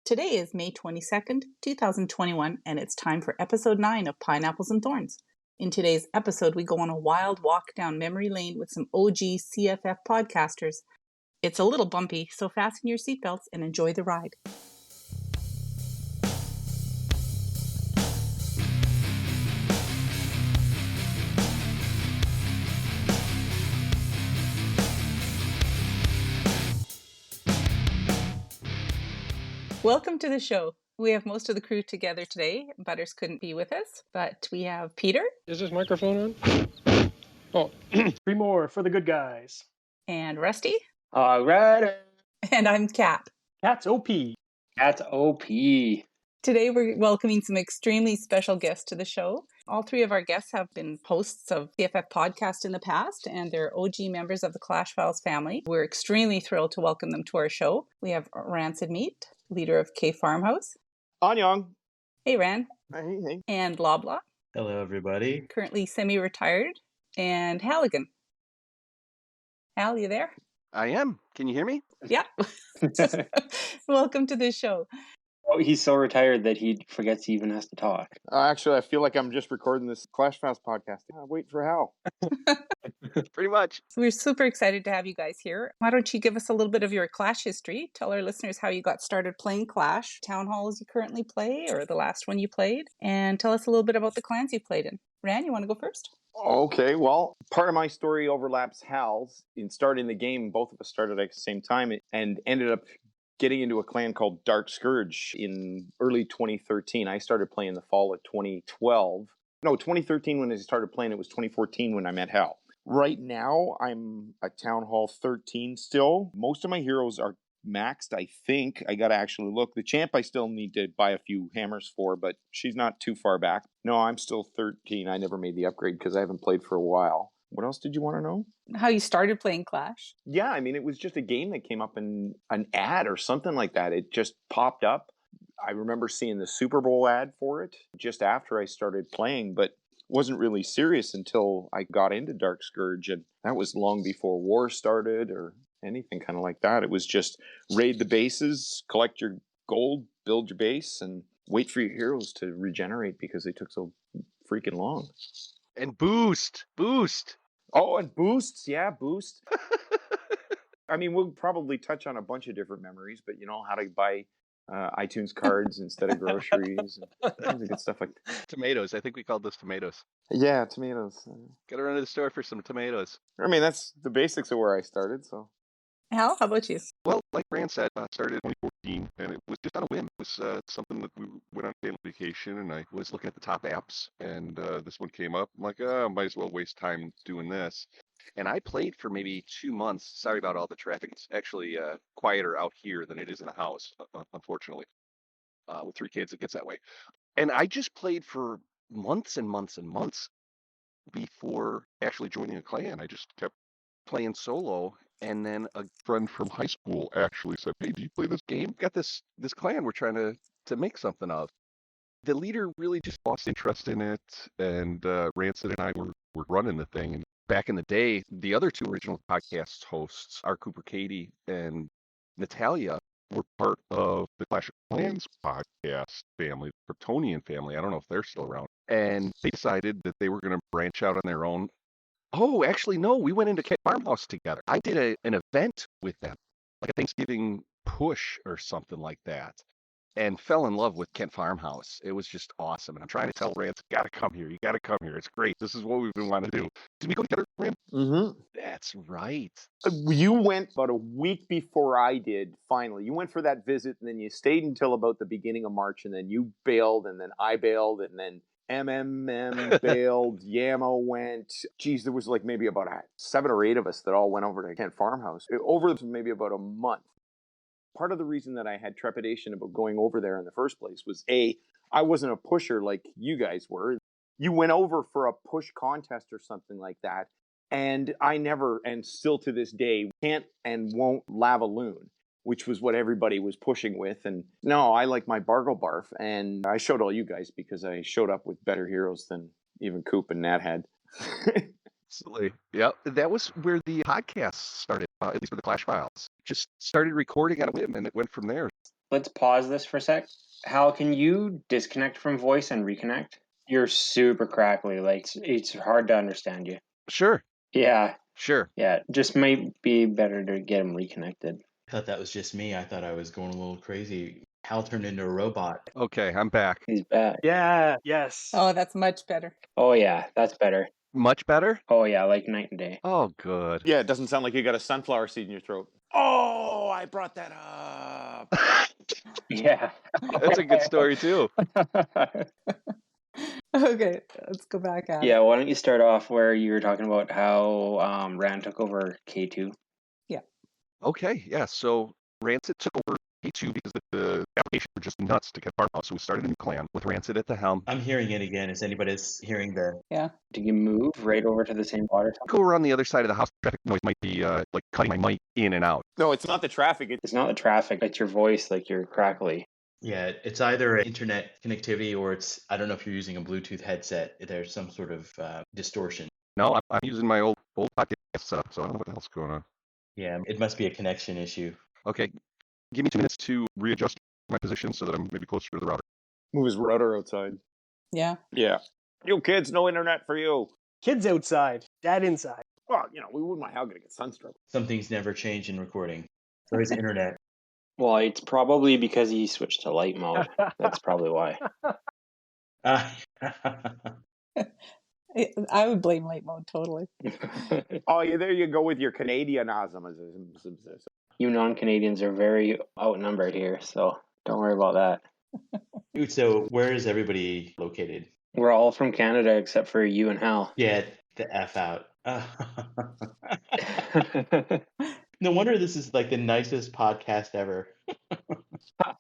Today is May 22nd, 2021, and it's time for episode 9 of Pineapples and Thorns. In today's episode, we go on a wild walk down memory lane with some OG CFF podcasters. It's a little bumpy, so fasten your seatbelts and enjoy the ride. Welcome to the show. We have most of the crew together today. Butters couldn't be with us, but we have Peter. Is this microphone on? Oh, 3 more for the good guys. And Rusty. All right. And I'm Kat. Cat's OP. That's OP. Today we're welcoming some extremely special guests to the show. All 3 of our guests have been hosts of CFF podcast in the past, and they're OG members of the Clash Files family. We're extremely thrilled to welcome them to our show. We have Rancid Meat, leader of K Farmhouse. Anyang. Hey, Ran. Hey. And Loblaw, Hello, everybody. currently semi-retired. And Halligan. Hal, you there? I am. Can you hear me? Yeah. Welcome to the show. Oh, he's so retired that he forgets he even has to talk. Actually, I feel like I'm just recording this Clash Fast podcast. Wait for Hal. Pretty much. We're super excited to have you guys here. Why don't you give us a little bit of your Clash history? Tell our listeners how you got started playing Clash, town halls you currently play, or the last one you played, and tell us a little bit about the clans you played in. Ran, you want to go first? Okay, well, part of my story overlaps Hal's. In starting the game, both of us started at the same time and ended up getting into a clan called Dark Scourge in early 2013. I started playing the fall of 2012. No, 2013 when I started playing. It was 2014 when I met Hal. Right now, I'm at Town Hall 13 still. Most of my heroes are maxed, I think. I gotta actually look. The champ I still need to buy a few hammers for, but she's not too far back. No, I'm still 13. I never made the upgrade because I haven't played for a while. What else did you want to know? How you started playing Clash? Yeah, I mean, it was just a game that came up in an ad or something like that. It just popped up. I remember seeing the Super Bowl ad for it just after I started playing, but wasn't really serious until I got into Dark Scourge, and that was long before war started or anything kind of like that. It was just raid the bases, collect your gold, build your base, and wait for your heroes to regenerate because they took so freaking long. And boost. Oh, and boosts. Yeah, boost. I mean, we'll probably touch on a bunch of different memories, but you know, how to buy iTunes cards instead of groceries and good stuff like that. Tomatoes. I think we called those tomatoes. Yeah, tomatoes. Gotta run to the store for some tomatoes. I mean, that's the basics of where I started, so. Hal, how about you? well, like Rand said, I started in 2014, and it was just on a whim. It was something that we went on family vacation, and I was looking at the top apps, and this one came up. I'm like, might as well waste time doing this. And I played for maybe 2 months. Sorry about all the traffic. It's actually quieter out here than it is in the house, unfortunately. With 3 kids, it gets that way. And I just played for months and months and months before actually joining a clan. I just kept playing solo. And then a friend from high school actually said, "Hey, do you play this game? Got this clan we're trying to make something of." The leader really just lost interest in it, and Rancid and I were running the thing. And back in the day, the other 2 original podcast hosts, R. Cooper Katie and Natalia, were part of the Clash of Clans podcast family, the Kryptonian family. I don't know if they're still around. And they decided that they were going to branch out on their own. Oh, actually, no. We went into Kent Farmhouse together. I did an event with them, like a Thanksgiving push or something like that, and fell in love with Kent Farmhouse. It was just awesome. And I'm trying to tell Rance, you got to come here. You got to come here. It's great. This is what we've been wanting to do. Did we go together, Rance? Mm-hmm. That's right. You went about a week before I did, finally. You went for that visit, and then you stayed until about the beginning of March, and then you bailed, and then I bailed, and then MMM bailed, Yamo went. Geez, there was like maybe about 7 or 8 of us that all went over to Kent Farmhouse over maybe about a month. Part of the reason that I had trepidation about going over there in the first place was I wasn't a pusher like you guys were. You went over for a push contest or something like that, and I never, and still to this day, can't and won't lava loon, which was what everybody was pushing with. And no, I like my Bargle Barf, and I showed all you guys because I showed up with better heroes than even Coop and Nat had. Absolutely. Yeah, that was where the podcast started, at least with the Clash Files. Just started recording on a whim, and it went from there. Let's pause this for a sec. Hal, can you disconnect from voice and reconnect? You're super crackly. Like, it's hard to understand you. Sure, Yeah, sure. yeah. Just might be better to get him reconnected. I thought that was just me. I thought I was going a little crazy. Hal turned into a robot. Okay, I'm back. He's back. Yeah, yes. Oh, that's much better. Oh, yeah, that's better. Much better? Oh, yeah, like night and day. Oh, good. Yeah, it doesn't sound like you got a sunflower seed in your throat. Oh, I brought that up. Yeah. That's a good story too. Okay, let's go back at it. Yeah, why don't you start off where you were talking about how Rand took over K2? Okay, yeah. So Rancid took over K2 because the applications were just nuts to get farm out. So we started a new clan with Rancid at the helm. I'm hearing it again. Is anybody hearing the? Yeah. Did you move right over to the same water tower? Go around the other side of the house. Traffic noise might be like cutting my mic in and out. No, it's not the traffic. It's not the traffic, it's your voice, like you're crackly. Yeah, it's either internet connectivity or it's. I don't know if you're using a Bluetooth headset. There's some sort of distortion. No, I'm using my old podcast setup, so I don't know what the hell's going on. Yeah, it must be a connection issue. Okay, give me 2 minutes to readjust my position so that I'm maybe closer to the router. Move his router outside. Yeah. Yeah. You kids, no internet for you. Kids outside, dad inside. Well, we wouldn't mind how gonna get sunstroke. Some things never change in recording. Or is internet? Well, it's probably because he switched to light mode. That's probably why. I would blame late mode totally. Oh, yeah, there you go with your Canadianism. You non-Canadians are very outnumbered here, so don't worry about that. So where is everybody located? We're all from Canada except for you and Hal. Yeah, the F out. No wonder this is like the nicest podcast ever.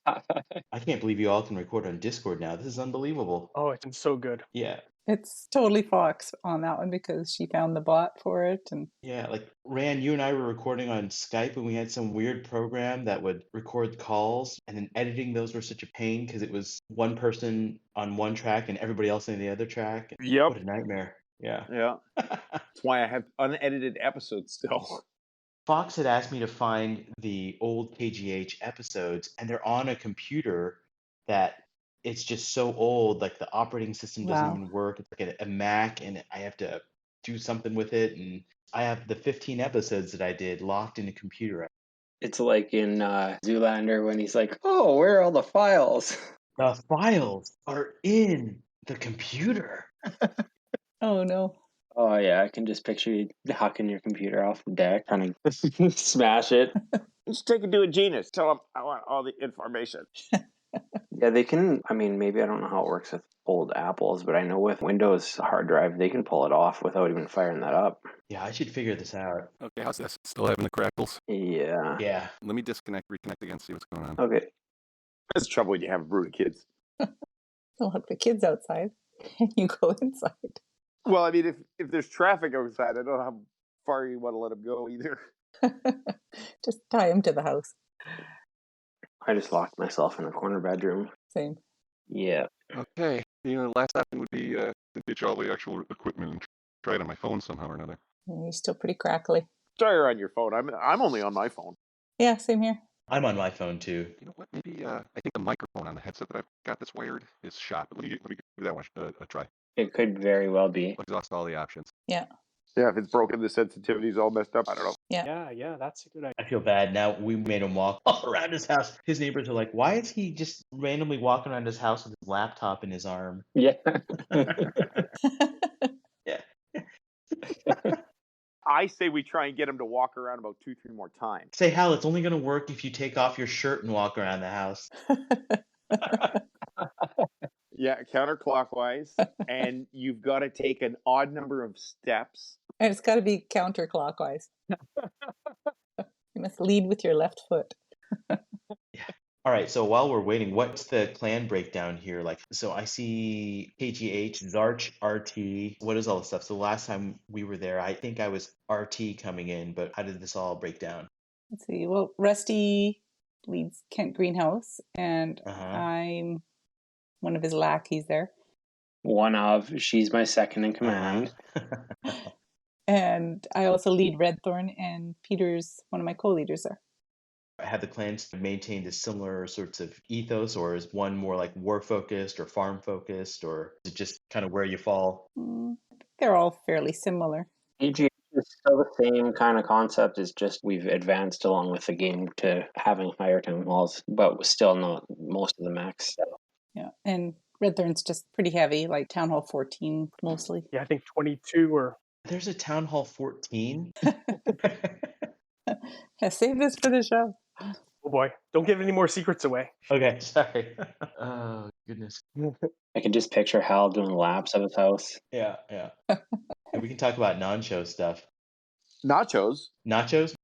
I can't believe you all can record on Discord now. This is unbelievable. Oh, it's been so good. Yeah. It's totally Fox on that one because she found the bot for it. And Yeah, like Rand, you and I were recording on Skype and we had some weird program that would record calls and then editing those were such a pain because it was one person on one track and everybody else on the other track. Yep. What a nightmare. Yeah. Yeah. That's why I have unedited episodes still. Fox had asked me to find the old KGH episodes and they're on a computer that it's just so old, like the operating system doesn't Wow. even work. It's like a Mac and I have to do something with it. And I have the 15 episodes that I did locked in a computer. It's like in Zoolander when he's like, "Oh, where are all the files?" The files are in the computer. oh no. Oh yeah, I can just picture you hucking your computer off the deck, trying to smash it. Just take it to a genius. Tell him I want all the information. Yeah, they can. I mean, maybe I don't know how it works with old Apples, but I know with Windows hard drive, they can pull it off without even firing that up. Yeah, I should figure this out. Okay, how's this? Still having the crackles? Yeah. Yeah. Let me disconnect, reconnect again, see what's going on. Okay. That's the trouble when you have a brood of kids. Don't let the kids outside. You go inside. Well, I mean, if there's traffic outside, I don't know how far you want to let them go either. Just tie him to the house. I just locked myself in a corner bedroom. Same. Yeah. Okay, last option would be to ditch all the actual equipment and try it on my phone somehow or another. You're still pretty crackly. Try her on your phone. I'm only on my phone. Yeah, same here. I'm on my phone too. You know what? Maybe I think the microphone on the headset that I've got that's wired is shot. Let me give that one a try. It could very well be. Exhaust all the options. Yeah. Yeah, if it's broken, the sensitivity's all messed up. I don't know. Yeah, that's a good idea. I feel bad now. We made him walk all around his house. His neighbors are like, "Why is he just randomly walking around his house with his laptop in his arm?" Yeah. Yeah. I say we try and get him to walk around about 2-3 more times. Say, Hal, it's only going to work if you take off your shirt and walk around the house. Yeah, counterclockwise, and you've got to take an odd number of steps. And it's got to be counterclockwise. You must lead with your left foot. All right, so while we're waiting, what's the clan breakdown here? Like, so I see KGH, Zarch, RT. What is all this stuff? So last time we were there, I think I was RT coming in, but how did this all break down? Let's see. Well, Rusty leads Kent Greenhouse, and Uh-huh. I'm one of his lackeys there. One of. She's my second in command. And I also lead Redthorn, and Peter's one of my co-leaders there. Have the clans maintained a similar sorts of ethos, or is one more like war focused or farm focused, or is it just kind of where you fall? They're all fairly similar. EGH is still the same kind of concept. It's just we've advanced along with the game to having higher town halls, but still not most of the max. Yeah. And Red Thorn's just pretty heavy, like Town Hall 14 mostly. Yeah, I think 22 or There's a Town Hall 14. Yeah, save this for the show. oh boy, don't give any more secrets away. Okay, sorry. Oh, goodness. I can just picture Hal doing laps of his house. Yeah, yeah. And we can talk about non-show stuff. Nachos. Nachos?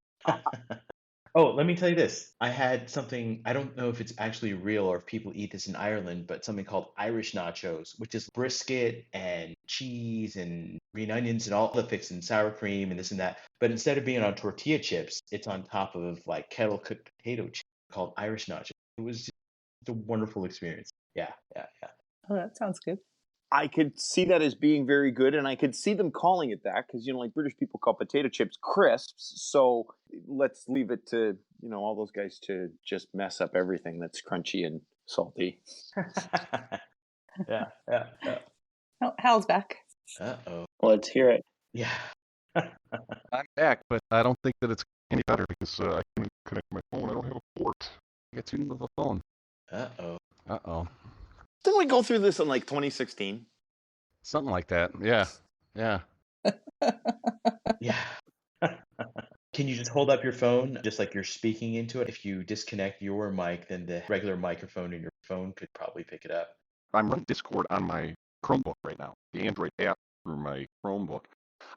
Oh, let me tell you this. I had something, I don't know if it's actually real or if people eat this in Ireland, but something called Irish nachos, which is brisket and cheese and green onions and all the fixings, sour cream and this and that. But instead of being on tortilla chips, it's on top of like kettle cooked potato chips called Irish nachos. It was just a wonderful experience. Yeah, yeah, yeah. Oh, that sounds good. I could see that as being very good, and I could see them calling it that because, like British people call potato chips crisps. So let's leave it to, all those guys to just mess up everything that's crunchy and salty. Yeah, yeah, yeah. Oh, Hal's back. Uh-oh. Let's hear it. Yeah. I'm back, but I don't think that it's any better because I can't connect my phone. I don't have a port. I got too new of a phone. Uh-oh. Uh-oh. Didn't we go through this in like 2016? Something like that. Yeah. Yeah. Yeah. Can you just hold up your phone just like you're speaking into it? If you disconnect your mic, then the regular microphone in your phone could probably pick it up. I'm running Discord on my Chromebook right now. The Android app through my Chromebook.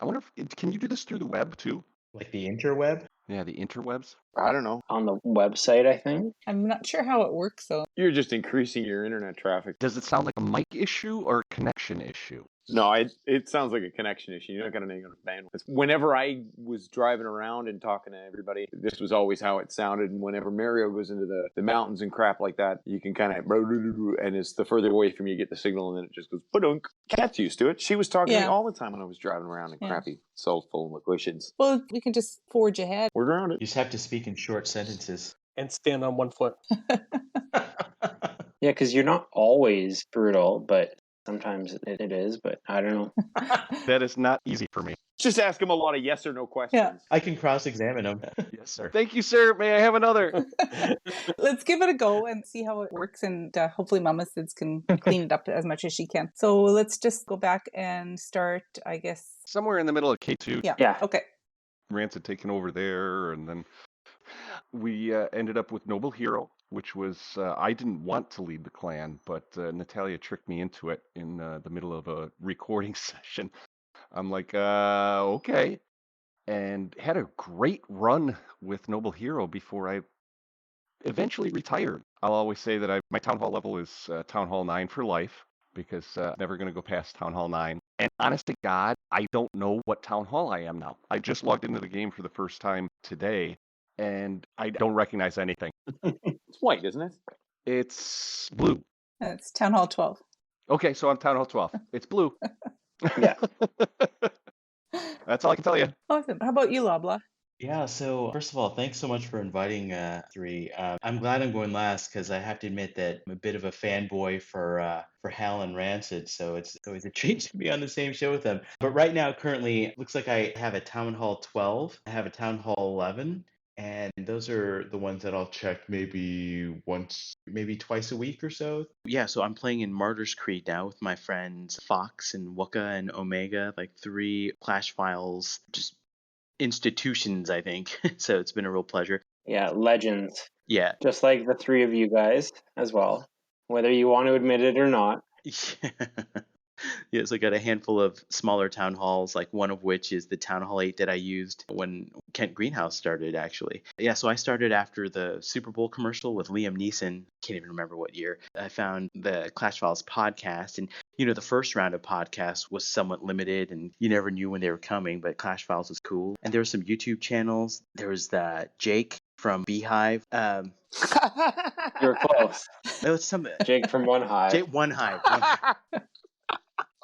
I wonder if can you do this through the web too? Like the interweb? Yeah, the interwebs. I don't know. On the website, I think. I'm not sure how it works, though. You're just increasing your internet traffic. Does it sound like a mic issue or a connection issue? No, it sounds like a connection issue. You're not going to need enough bandwidth. Whenever I was driving around and talking to everybody, this was always how it sounded. And whenever Mario goes into the mountains and crap like that, you can kind of, and it's the further away from you get the signal, and then it just goes, ba-dunk. Cat's used to it. She was talking to me Yeah. all the time when I was driving around in crappy cell phone locations. Well, we can just forge ahead. We're around it. You just have to speak in short sentences. And stand on one foot. Yeah, because you're not always brutal, but sometimes it is. But I don't know. That is not easy for me. Just ask him a lot of yes or no questions. I can cross-examine them. Yes, sir. Thank you, sir. May I have another? Let's give it a go and see how it works. And hopefully Mama Sids can clean it up as much as she can. So let's just go back and start, I guess. Somewhere in the middle of K2. Yeah. Yeah. Okay. Rance had taken over there, and then we ended up with Noble Hero, which was I didn't want to lead the clan, but Natalia tricked me into it in the middle of a recording session. I'm like, okay, and had a great run with Noble Hero before I eventually retired. I'll always say that my Town Hall level is Town Hall 9 for life, because never going to go past Town Hall 9. And honest to God, I don't know what Town Hall I am now. I just logged into the game for the first time today, and I don't recognize anything. It's white, isn't it? It's blue. That's Town Hall 12. Okay, so I'm Town Hall 12. It's blue. Yeah. That's all I can tell you. Awesome. How about you, Lobla? Yeah, so first of all, thanks so much for inviting three. I'm glad I'm going last because I have to admit that I'm a bit of a fanboy for Hal and Rancid, so it's always a treat to be on the same show with them. But right now, currently, looks like I have a Town Hall 12, I have a Town Hall 11, and those are the ones that I'll check maybe once, maybe twice a week or so. Yeah, so I'm playing in Martyrs Creed now with my friends Fox and Wooka and Omega, like 3 Clash Files, just institutions, I think. So it's been a real pleasure. Yeah, legends. Yeah. Just like the 3 of you guys as well, whether you want to admit it or not. Yeah, so I got a handful of smaller town halls, like one of which is the Town Hall 8 that I used when Kent Greenhouse started, actually. Yeah, so I started after the Super Bowl commercial with Liam Neeson. Can't even remember what year. I found the Clash Files podcast, and the first round of podcasts was somewhat limited, and you never knew when they were coming, but Clash Files was cool. And there were some YouTube channels. There was Jake from Beehive. You're close. It was some Jake from One Hive. One Hive.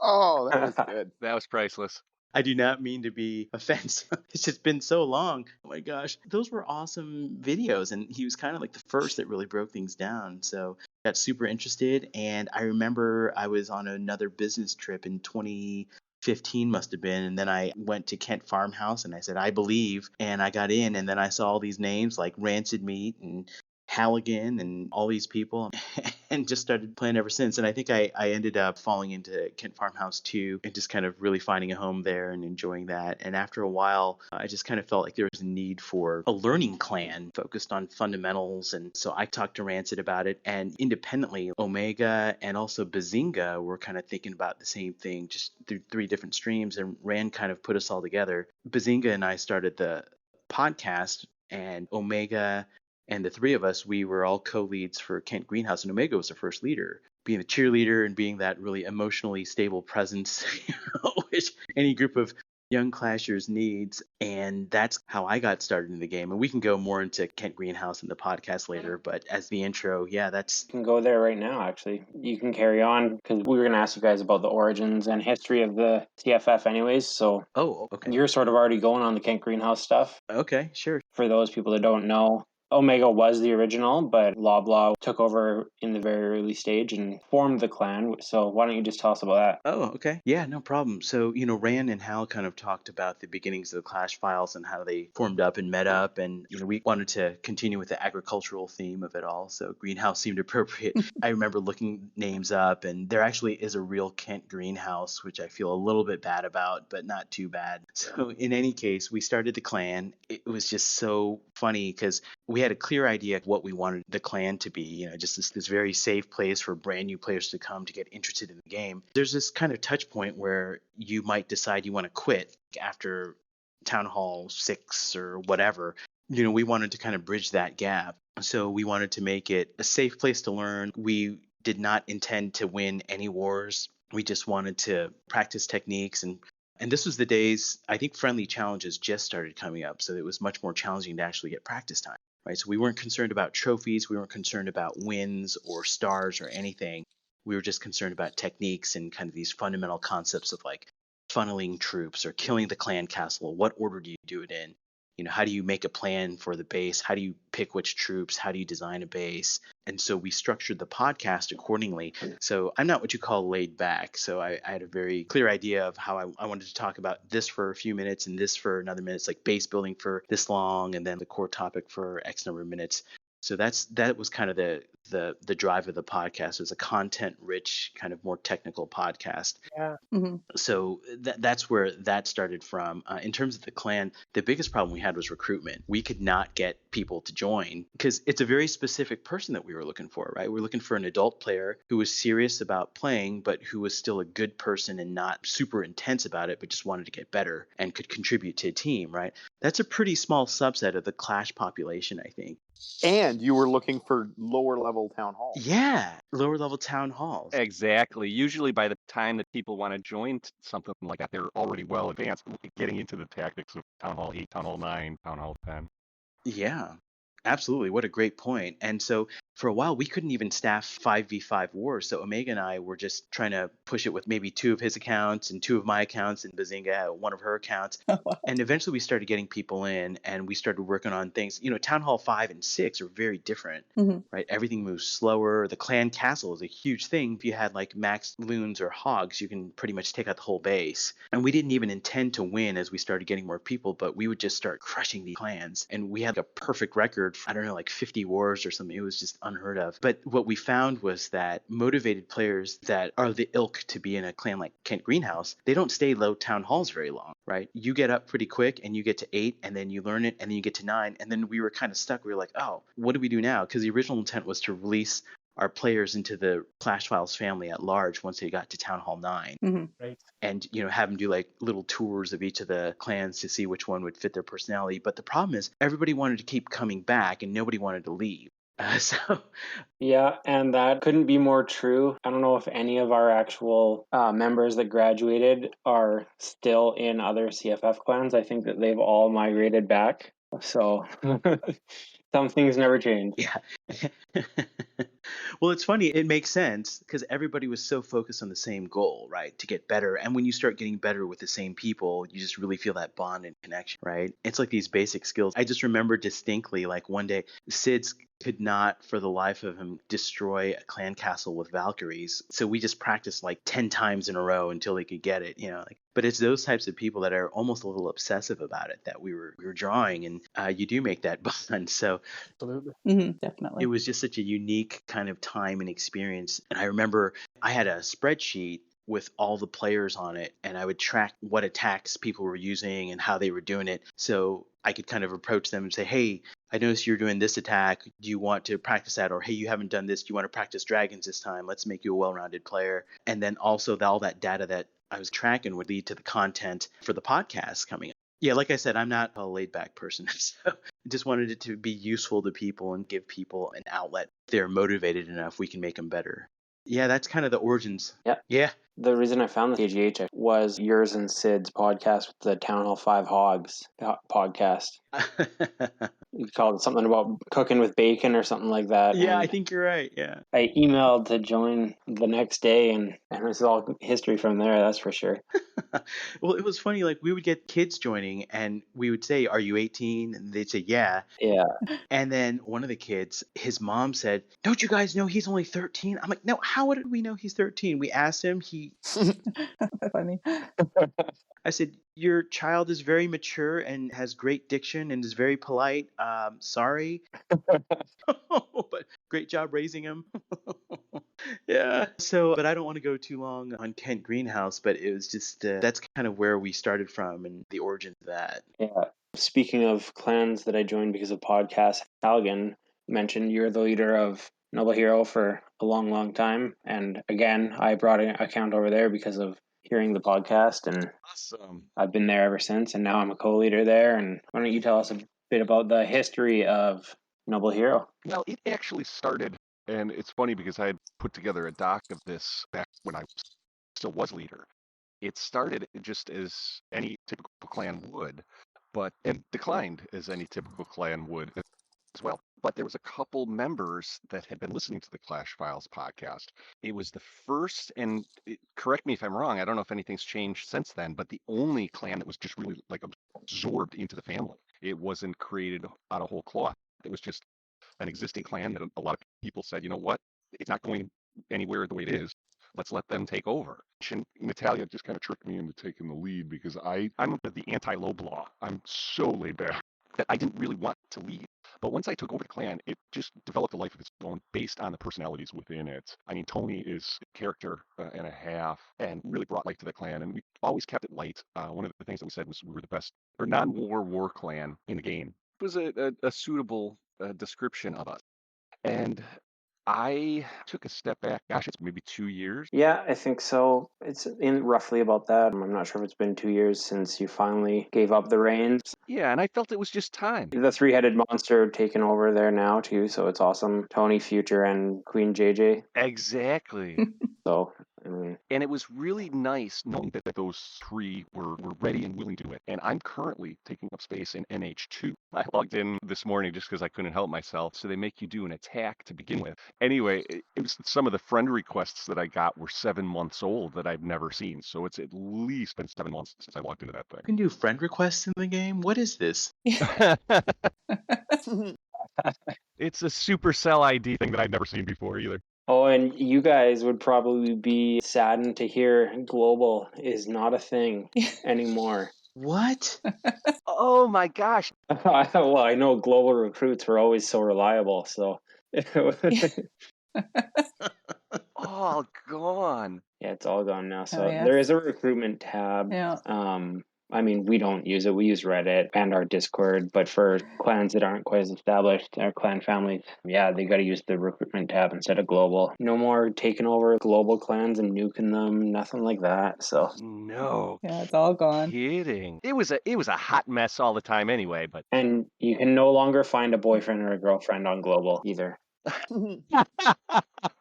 Oh, that was good. That was priceless. I do not mean to be offensive. It's just been so long. Oh my gosh. Those were awesome videos. And he was kind of like the first that really broke things down. So I got super interested. And I remember I was on another business trip in 2015 must have been, and then I went to Kent Farmhouse and I said I believe, and I got in, and then I saw all these names like Rancid Meat and Halligan and all these people and just started playing ever since. And I think I ended up falling into Kent Farmhouse too and just kind of really finding a home there and enjoying that. And after a while, I just kind of felt like there was a need for a learning clan focused on fundamentals. And so I talked to Rancid about it, and independently, Omega and also Bazinga were kind of thinking about the same thing, just through 3 different streams. And Rand kind of put us all together. Bazinga and I started the podcast, and Omega and the 3 of us, we were all co-leads for Kent Greenhouse, and Omega was the first leader, being the cheerleader and being that really emotionally stable presence, which any group of young clashers needs. And that's how I got started in the game. And we can go more into Kent Greenhouse in the podcast later, but as the intro, yeah, that's... You can go there right now, actually. You can carry on, because we were going to ask you guys about the origins and history of the CFF anyways, so Oh, okay. you're sort of already going on the Kent Greenhouse stuff. Okay, sure. For those people that don't know, Omega was the original, but Loblaw took over in the very early stage and formed the clan. So why don't you just tell us about that? Oh, okay. Yeah, no problem. So, Rand and Hal kind of talked about the beginnings of the Clash Files and how they formed up and met up. And, we wanted to continue with the agricultural theme of it all. So Greenhouse seemed appropriate. I remember looking names up, and there actually is a real Kent Greenhouse, which I feel a little bit bad about, but not too bad. So in any case, we started the clan. It was just so funny because we had a clear idea of what we wanted the clan to be, just this very safe place for brand new players to come to get interested in the game. There's this kind of touch point where you might decide you want to quit after Town Hall 6 or whatever. We wanted to kind of bridge that gap. So we wanted to make it a safe place to learn. We did not intend to win any wars. We just wanted to practice techniques, and this was the days, I think friendly challenges just started coming up. So it was much more challenging to actually get practice time, right? So we weren't concerned about trophies. We weren't concerned about wins or stars or anything. We were just concerned about techniques and kind of these fundamental concepts of like funneling troops or killing the clan castle. What order do you do it in? How do you make a plan for the base? How do you pick which troops? How do you design a base? And so we structured the podcast accordingly. So I'm not what you call laid back. So I had a very clear idea of how I wanted to talk about this for a few minutes and this for another minute. It's like base building for this long, and then the core topic for X number of minutes. So that was kind of the drive of the podcast. It was a content-rich, kind of more technical podcast. Yeah. Mhm. So that's where that started from. In terms of the clan, the biggest problem we had was recruitment. We could not get people to join because it's a very specific person that we were looking for, right? We're looking for an adult player who was serious about playing, but who was still a good person and not super intense about it, but just wanted to get better and could contribute to a team, right? That's a pretty small subset of the Clash population, I think. And you were looking for lower level town halls. Yeah, lower level town halls. Exactly. Usually by the time that people want to join something like that, they're already well advanced, getting into the tactics of Town Hall 8, Town Hall 9, Town Hall 10. Yeah, absolutely. What a great point. And so for a while, we couldn't even staff 5v5 wars. So Omega and I were just trying to push it with maybe 2 of his accounts and 2 of my accounts, and Bazinga had 1 of her accounts. And eventually we started getting people in, and we started working on things. Town Hall 5 and 6 are very different, Mhm. right? Everything moves slower. The clan castle is a huge thing. If you had like max loons or hogs, you can pretty much take out the whole base. And we didn't even intend to win as we started getting more people, but we would just start crushing the clans. And we had a perfect record, I don't know, like 50 wars or something. It was just unheard of. But what we found was that motivated players that are the ilk to be in a clan like Kent Greenhouse, they don't stay low town halls very long, right? You get up pretty quick and you get to 8, and then you learn it, and then you get to 9, and then we were kind of stuck. We were like, oh, what do we do now? Because the original intent was to release our players into the Clash Files family at large once they got to Town Hall 9. Mhm. Right. And have them do like little tours of each of the clans to see which one would fit their personality. But the problem is everybody wanted to keep coming back and nobody wanted to leave. So Yeah, and that couldn't be more true. I don't know if any of our actual members that graduated are still in other CFF clans. I think that they've all migrated back. So Some things never change. Yeah. Well, it's funny. It makes sense because everybody was so focused on the same goal, right? To get better. And when you start getting better with the same people, you just really feel that bond and connection, right? It's like these basic skills. I just remember distinctly, like one day, Sid's could not for the life of him destroy a clan castle with Valkyries. So we just practiced like 10 times in a row until he could get it, like, but it's those types of people that are almost a little obsessive about it that we were drawing, and you do make that bond. So Absolutely. it Definitely. was just such a unique kind of time and experience. And I remember I had a spreadsheet with all the players on it, and I would track what attacks people were using and how they were doing it. So I could kind of approach them and say, hey, I noticed you're doing this attack. Do you want to practice that? Or, hey, you haven't done this. Do you want to practice dragons this time? Let's make you a well-rounded player. And then also all that data that I was tracking would lead to the content for the podcast coming up. Yeah, like I said, I'm not a laid back person. So I just wanted it to be useful to people and give people an outlet. If they're motivated enough, we can make them better. Yeah, that's kind of the origins. Yeah. Yeah. The reason I found the KGH was yours and Sid's podcast with the Town Hall 5 Hogs podcast. You called it something about cooking with bacon or something like that. Yeah, I and think you're right. Yeah. I emailed to join the next day, and it's all history from there, that's for sure. Well, it was funny. Like we would get kids joining, and we would say, "Are you 18?" And they'd say, "Yeah." Yeah. And then one of the kids, his mom said, "Don't you guys know he's only 13?" I'm like, "No, how would we know he's 13?" We asked him. Funny. I said, "Your child is very mature and has great diction and is very polite. Sorry, but great job raising him." Yeah. So, but I don't want to go too long on Kent Greenhouse, but it was just that's kind of where we started from and the origin of that. Yeah. Speaking of clans that I joined because of podcasts, Halligan mentioned you're the leader of Noble Hero for a long, long time. And again, I brought an account over there because of hearing the podcast, and Awesome. I've been there ever since, and now I'm a co-leader there. And why don't you tell us a bit about the history of Noble Hero? Well, it actually started, and it's funny because I had put together a doc of this back when I still was leader. It started just as any typical clan would, and declined as any typical clan would as well. But there was a couple members that had been listening to the Clash Files podcast. It was the first, and correct me if I'm wrong, I don't know if anything's changed since then, but the only clan that was just really like absorbed into the family. It wasn't created out of whole cloth. It was just an existing clan that a lot of people said, you know what, it's not going anywhere the way it is. Let's let them take over. And Natalia just kind of tricked me into taking the lead because I'm the anti-low blow. I'm so laid back that I didn't really want to lead. But once I took over the clan, it just developed a life of its own based on the personalities within it. I mean, Tony is a character and a half and really brought life to the clan. And we always kept it light. One of the things that we said was we were the best or non-war clan in the game. It was a suitable description of us. And I took a step back. Gosh, it's maybe 2 years. Yeah, I think so. It's in roughly about that. I'm not sure if it's been 2 years since you finally gave up the reins. Yeah, and I felt it was just time. The three-headed monster taking over there now too, so it's awesome. Tony, Future, and Queen JJ. Exactly. So, I mean, And it was really nice knowing that those three were ready and willing to do it. And I'm currently taking up space in NH2. I logged in this morning just because I couldn't help myself. So they make you do an attack to begin with. Anyway, it was some of the friend requests that I got were 7 months old that I've never seen. So it's at least been 7 months since I logged into that You can do friend requests in the game. What is this? thing. It's a Supercell ID thing that I'd never seen before either. oh, and you guys would probably be saddened to hear global is not a thing anymore. What? Oh my gosh. Well, I know global recruits were always so reliable, so All gone. yeah, it's all gone now. So yes. there is a recruitment tab. Yeah. I mean, we don't use it. We use Reddit and our Discord, but for clans that aren't quite as established, our clan families, yeah, they got to use the recruitment tab instead of global. No more taking over global clans and nuking them, nothing like that. So No Yeah, it's all gone. kidding. It was a hot mess all the time anyway, but and you can no longer find a boyfriend or a girlfriend on global either.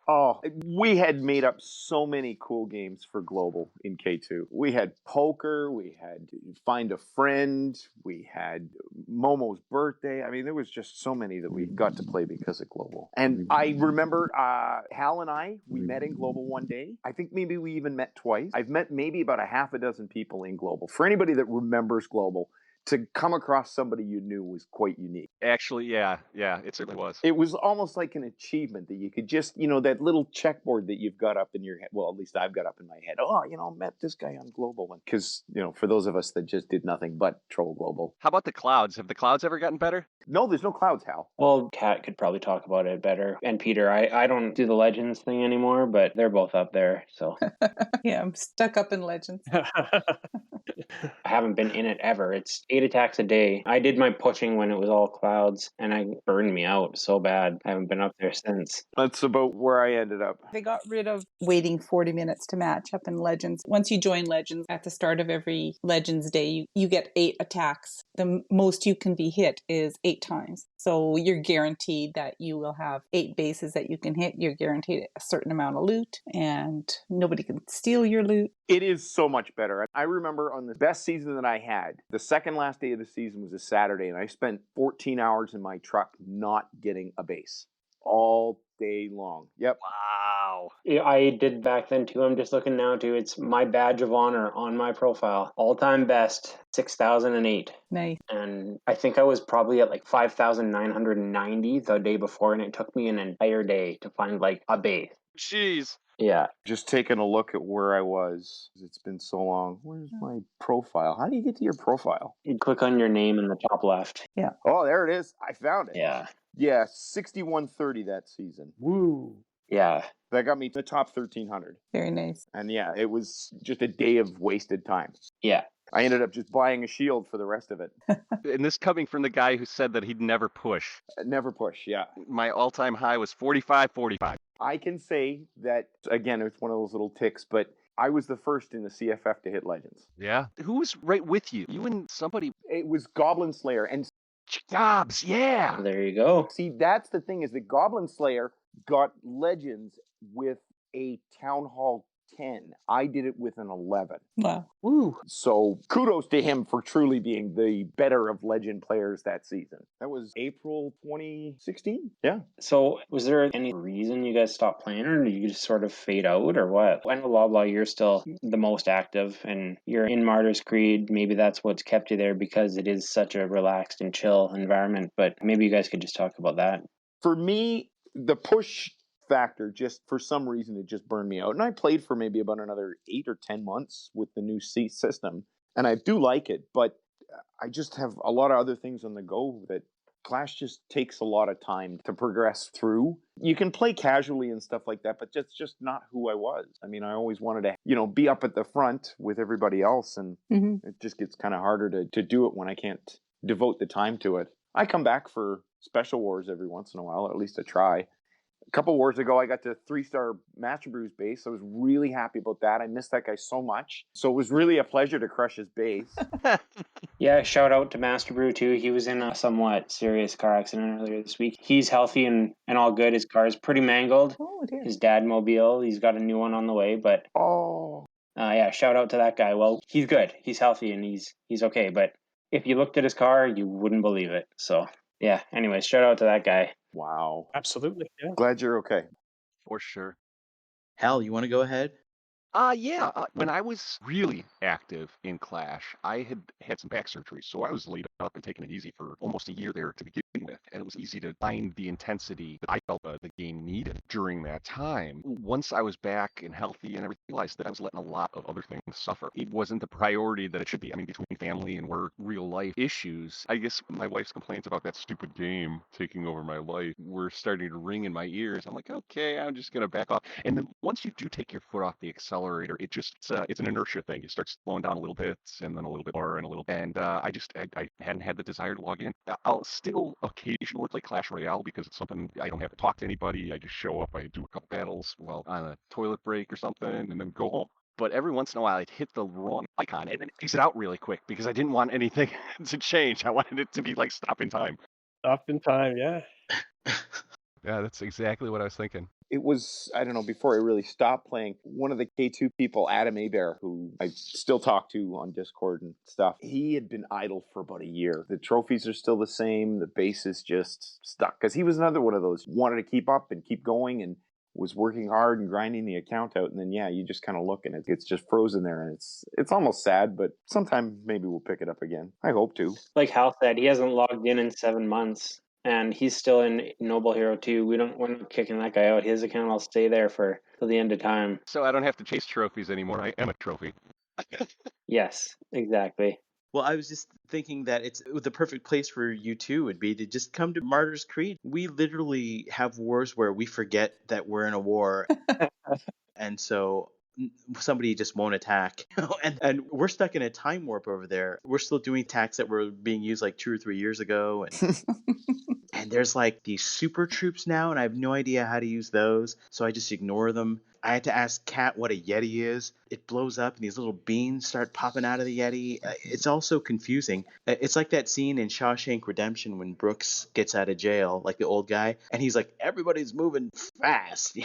Oh, We had made up so many cool games for Global in K2. We had poker, we had Find a Friend, we had Momo's Birthday. I mean, there was just so many that we got to play because of Global. And I remember Hal and I, we met in Global one day. I think maybe we even met twice. I've met maybe about a half a dozen people in Global. For anybody that remembers Global, to come across somebody you knew was quite unique. Actually, yeah, it certainly was. It was almost like an achievement that you could just, that little checkboard that you've got up in your head. Well, at least I've got up in my head. Oh, met this guy on Global. Because, for those of us that just did nothing but troll Global. How about the clouds? Have the clouds ever gotten better? No, there's no clouds, Hal. Well, Kat could probably talk about it better. And Peter, I don't do the Legends thing anymore, but they're both up there. So Yeah, I'm stuck up in Legends. I haven't been in it ever. It's 8 attacks a day. I did my pushing when it was all clouds, and I burned me out so bad. I haven't been up there since. That's about where I ended up. They got rid of waiting 40 minutes to match up in Legends. Once you join Legends, at the start of every Legends day, you get 8 attacks. The most you can be hit is 8 times. So you're guaranteed that you will have 8 bases that you can hit. You're guaranteed a certain amount of loot, and nobody can steal your loot. It is so much better. I remember on the best season that I had, the second last day of the season was a Saturday, and I spent 14 hours in my truck not getting a base all day long. Yep. Wow. Yeah, I did back then too. I'm just looking now too. It's my badge of honor on my profile. All-time best, 6,008. Nice. And I think I was probably at like 5,990 the day before, and it took me an entire day to find like a base. Jeez. Yeah. Just taking a look at where I was. It's been so long. Where's my profile? How do you get to your profile? You click on your name in the top left. Oh, there it is. I found it. Yeah. Yeah, 6130 that season. Woo. Yeah. That got me to the top 1,300. Very nice. And yeah, it was just a day of wasted time. Yeah. I ended up just buying a shield for the rest of it. And this coming from the guy who said that he'd never push. Never push, yeah. My all-time high was 45-45. I can say that, again, it's one of those little ticks, but I was the first in the CFF to hit Legends. Yeah. Who was right with you? You and somebody. It was Goblin Slayer. And Jobs, yeah. There you go. see, that's the thing, is that Goblin Slayer got Legends with a Town Hall 10. I did it with an 11. Wow. Woo. So kudos to him for truly being the better of Legend players that season. That was April 2016. Yeah. So was there any reason you guys stopped playing, or did you just sort of fade out, or what? I know Loblaw, you're still the most active, and you're in Martyr's Creed. Maybe that's what's kept you there, because it is such a relaxed and chill environment. But maybe you guys could just talk about that. For me, the push factor, just for some reason, it just burned me out. And I played for maybe about another 8 or 10 months with the new seat system. And I do like it, but I just have a lot of other things on the go that Clash just takes a lot of time to progress through. You can play casually and stuff like that, but that's just not who I was. I mean, I always wanted to, be up at the front with everybody else. And it just gets kind of harder to do it when I can't devote the time to it. I come back for Special Wars every once in a while, or at least I try. A couple wars ago, I got to 3-star Master Brews base. I was really happy about that. I missed that guy so much. So it was really a pleasure to crush his base. Yeah, shout out to Master Brew too. He was in a somewhat serious car accident earlier this week. He's healthy and all good. His car is pretty mangled. Oh, dear. His dad mobile, he's got a new one on the way, but Oh. yeah, shout out to that guy. Well, he's good. He's healthy and he's okay, but if you looked at his car, you wouldn't believe it. So, yeah, anyways, shout out to that guy. Wow. Absolutely. Yeah. Glad you're okay. For sure. Hal, you want to go ahead? Yeah. When I was really active in Clash, I had some back surgery, so I was laid up and taking it easy for almost a year there to begin with, and it was easy to find the intensity that I felt the game needed during that time. Once I was back and healthy and everything, I realized that I was letting a lot of other things suffer. It wasn't the priority that it should be. I mean, between family and work, real life issues, I guess my wife's complaints about that stupid game taking over my life were starting to ring in my ears. I'm like, okay, I'm just gonna back off. And then once you do take your foot off the accelerator, it's an inertia thing. You start slowing down a little bit, and then a little bit more, and a little. And I hadn't had the desire to log in. I'll still occasionally play Clash Royale because it's something I don't have to talk to anybody. I just show up, I do a couple battles while on a toilet break or something, and then go home. But every once in a while, I'd hit the wrong icon and then exit out really quick because I didn't want anything to change. I wanted it to be like stop in time. Stop in time. Yeah. Yeah, that's exactly what I was thinking. it was, I don't know, before I really stopped playing, one of the K2 people, Adam Abear, who I still talk to on Discord and stuff, he had been idle for about a year. The trophies are still the same. The base is just stuck. Because he was another one of those, wanted to keep up and keep going and was working hard and grinding the account out. And then, yeah, you just kind of look and it's just frozen there. And it's almost sad, but sometime maybe we'll pick it up again. I hope to. Like Hal said, he hasn't logged in 7 months. And he's still in Noble Hero 2. We're not kicking that guy out. His account will stay there till the end of time. So I don't have to chase trophies anymore. I am a trophy. Yes, exactly. Well, I was just thinking that it's the perfect place for you two would be to just come to Martyrs Creed. We literally have wars where we forget that we're in a war. And so somebody just won't attack. and we're stuck in a time warp over there. We're still doing attacks that were being used like 2 or 3 years ago. And there's like these super troops now, and I have no idea how to use those. So I just ignore them. I had to ask Kat what a Yeti is. It blows up and these little beans start popping out of the Yeti. It's all so confusing. It's like that scene in Shawshank Redemption when Brooks gets out of jail, like the old guy, and he's like, everybody's moving fast.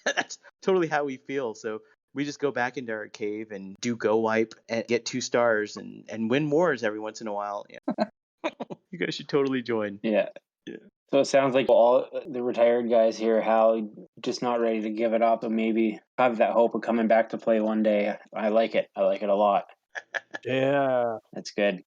That's totally how we feel. So we just go back into our cave and do Go Wipe and get 2 stars and win wars every once in a while. Yeah. You guys should totally join. Yeah. So it sounds like all the retired guys here, Hal, just not ready to give it up and maybe have that hope of coming back to play one day. I like it. I like it a lot. Yeah. That's good.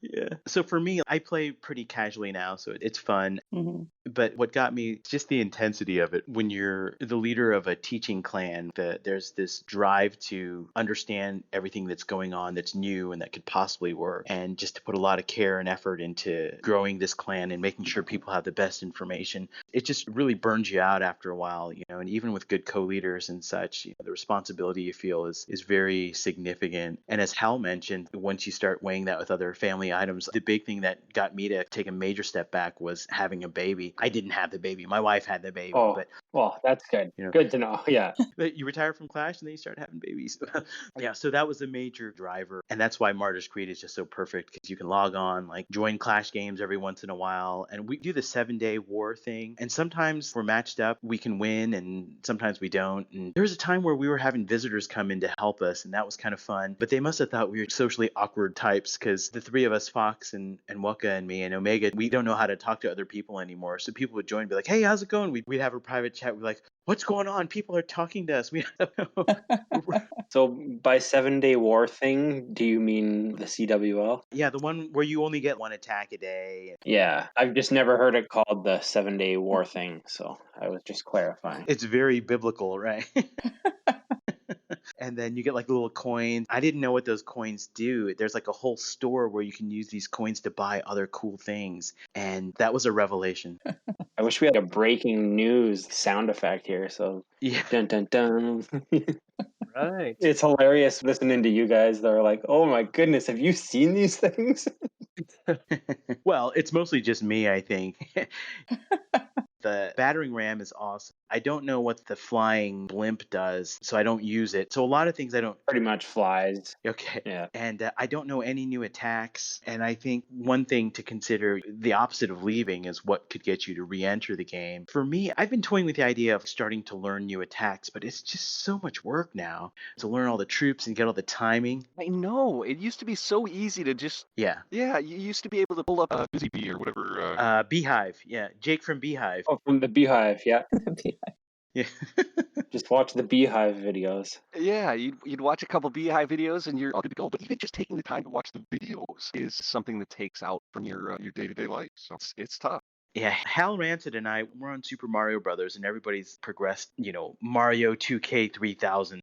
Yeah. So for me, I play pretty casually now, so it's fun. Mm-hmm. But what got me, just the intensity of it. When you're the leader of a teaching clan, there's this drive to understand everything that's going on that's new and that could possibly work. And just to put a lot of care and effort into growing this clan and making sure people have the best information. It just really burns you out after a while, and even with good co-leaders and such, the responsibility you feel is very significant. And as Hal mentioned, once you start weighing that with other family items, the big thing that got me to take a major step back was having a baby. I didn't have the baby. My wife had the baby. Oh, but well, that's good. Good to know. Yeah. you retire from Clash and then you start having babies. Yeah, so that was a major driver. And that's why Martyrs Creed is just so perfect, because you can log on, like join Clash games every once in a while. And we do the 7-day war thing. And sometimes we're matched up, we can win, and sometimes we don't. And there was a time where we were having visitors come in to help us, and that was kind of fun. But they must have thought we were socially awkward types, because the 3 of us, Fox and Wooka and me and Omega, we don't know how to talk to other people anymore. So people would join and be like, hey, how's it going? We'd have a private chat. We'd be like, what's going on? People are talking to us. So by 7-day war thing, do you mean the CWL? Yeah, the one where you only get 1 attack a day. Yeah, I've just never heard it called the 7-day war thing, so I was just clarifying. It's very biblical, right? And then you get like little coins. I didn't know what those coins do. There's like a whole store where you can use these coins to buy other cool things. And that was a revelation. I wish we had a breaking news sound effect here. So, Yeah. dun dun dun. Right. It's hilarious listening to you guys. They're like, oh my goodness, have you seen these things? Well, it's mostly just me, I think. The battering ram is awesome. I don't know what the flying blimp does, so I don't use it. So a lot of things I don't. Pretty much flies. Okay. Yeah. And I don't know any new attacks. And I think one thing to consider, the opposite of leaving, is what could get you to re-enter the game. For me, I've been toying with the idea of starting to learn new attacks, but it's just so much work now to learn all the troops and get all the timing. I know. It used to be so easy to just. Yeah. Yeah, you used to be able to pull up a Busy Bee or whatever. Beehive. Yeah. Jake from Beehive. Oh, from the Beehive, yeah. Yeah. Just watch the Beehive videos. Yeah, you'd watch a couple Beehive videos and you're all good to go. But even just taking the time to watch the videos is something that takes out from your day-to-day life. So it's tough. Yeah, Hal Rancid and I, we're on Super Mario Brothers, and everybody's progressed, Mario 2K 3000.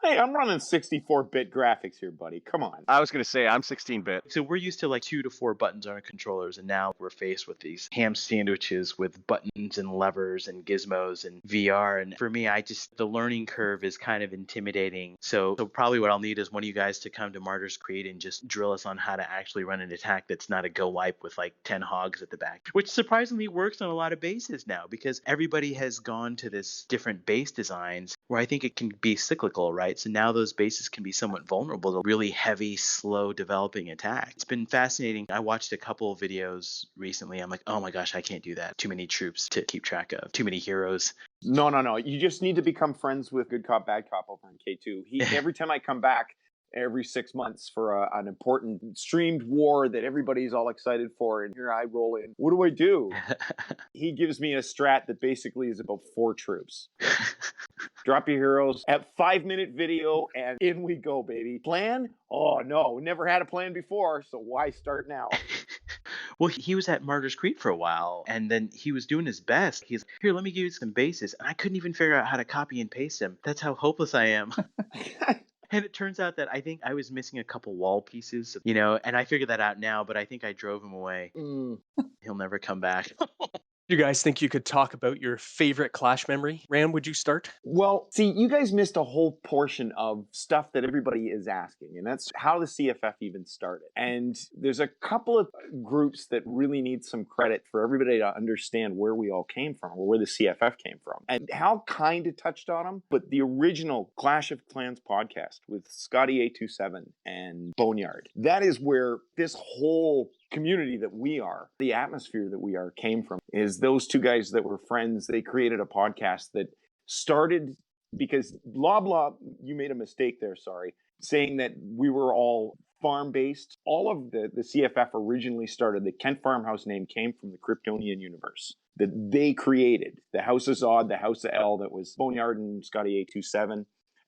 Hey, I'm running 64-bit graphics here, buddy. Come on. I was going to say, I'm 16-bit. So we're used to like 2 to 4 buttons on our controllers, and now we're faced with these ham sandwiches with buttons and levers and gizmos and VR. And for me, the learning curve is kind of intimidating. So probably what I'll need is one of you guys to come to Martyrs Creed and just drill us on how to actually run an attack that's not a Go Wipe with like 10 hogs at the back, which surprisingly works on a lot of bases now, because everybody has gone to this different base designs where I think it can be cyclical, right? right? So now those bases can be somewhat vulnerable to really heavy, slow developing attacks. It's been fascinating. I watched a couple of videos recently. I'm like, oh my gosh, I can't do that. Too many troops to keep track of, too many heroes. No. You just need to become friends with Good Cop, Bad Cop over on K2. Every time I come back, every 6 months for an important streamed war that everybody's all excited for, and here I roll in. What do I do? He gives me a strat that basically is about 4 troops. Drop your heroes at 5-minute video, and in we go, baby. Plan? Oh no, never had a plan before, so why start now? Well, he was at Martyrs Creek for a while, and then he was doing his best. He's, here, let me give you some bases. And I couldn't even figure out how to copy and paste them. That's how hopeless I am. And it turns out that I think I was missing a couple wall pieces, and I figured that out now, but I think I drove him away. He'll never come back. You guys think you could talk about your favorite Clash memory? Ram, would you start? Well, see, you guys missed a whole portion of stuff that everybody is asking, and that's how the CFF even started. And there's a couple of groups that really need some credit for everybody to understand where we all came from, or where the CFF came from. And Hal kind of touched on them, but the original Clash of Clans podcast with Scotty A27 and Boneyard, that is where this whole community that we are, the atmosphere that we are, came from. Is those two guys that were friends, they created a podcast that started because Loblaw, you made a mistake there, sorry, saying that we were all farm-based. All of the CFF originally started, the Kent Farmhouse name came from the Kryptonian universe that they created. The House of Zod, the House of L, that was Boneyard and Scotty A27.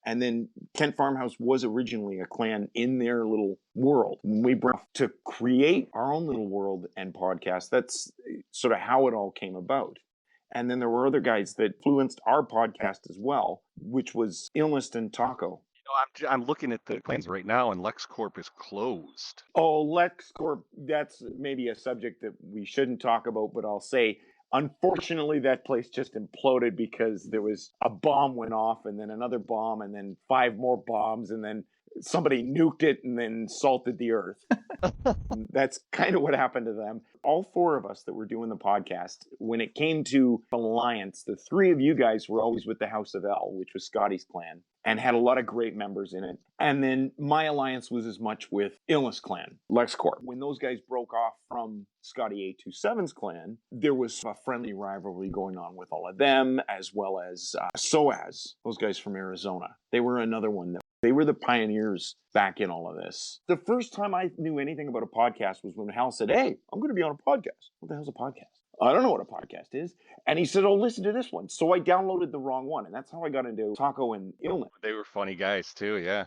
And then Kent Farmhouse was originally a clan in their little world. When we brought to create our own little world and podcast, that's sort of how it all came about. And then there were other guys that influenced our podcast as well, which was Illness and Taco. I'm looking at the clans right now, and LexCorp is closed. Oh, LexCorp, that's maybe a subject that we shouldn't talk about, but I'll say, unfortunately, that place just imploded because there was a bomb went off, and then another bomb, and then 5 more bombs, and then somebody nuked it and then salted the earth. That's kind of what happened to them. All 4 of us that were doing the podcast, when it came to Alliance, the 3 of you guys were always with the House of L, which was Scotty's clan, and had a lot of great members in it. And then my alliance was as much with Illness Clan, LexCorp. When those guys broke off from Scotty A27's clan, there was a friendly rivalry going on with all of them, as well as SOAS, those guys from Arizona. They were another one that they were the pioneers back in all of this. The first time I knew anything about a podcast was when Hal said, hey, I'm going to be on a podcast. What the hell's a podcast? I don't know what a podcast is. And he said, oh, listen to this one. So I downloaded the wrong one. And that's how I got into Taco and Illness. They were funny guys too, yeah.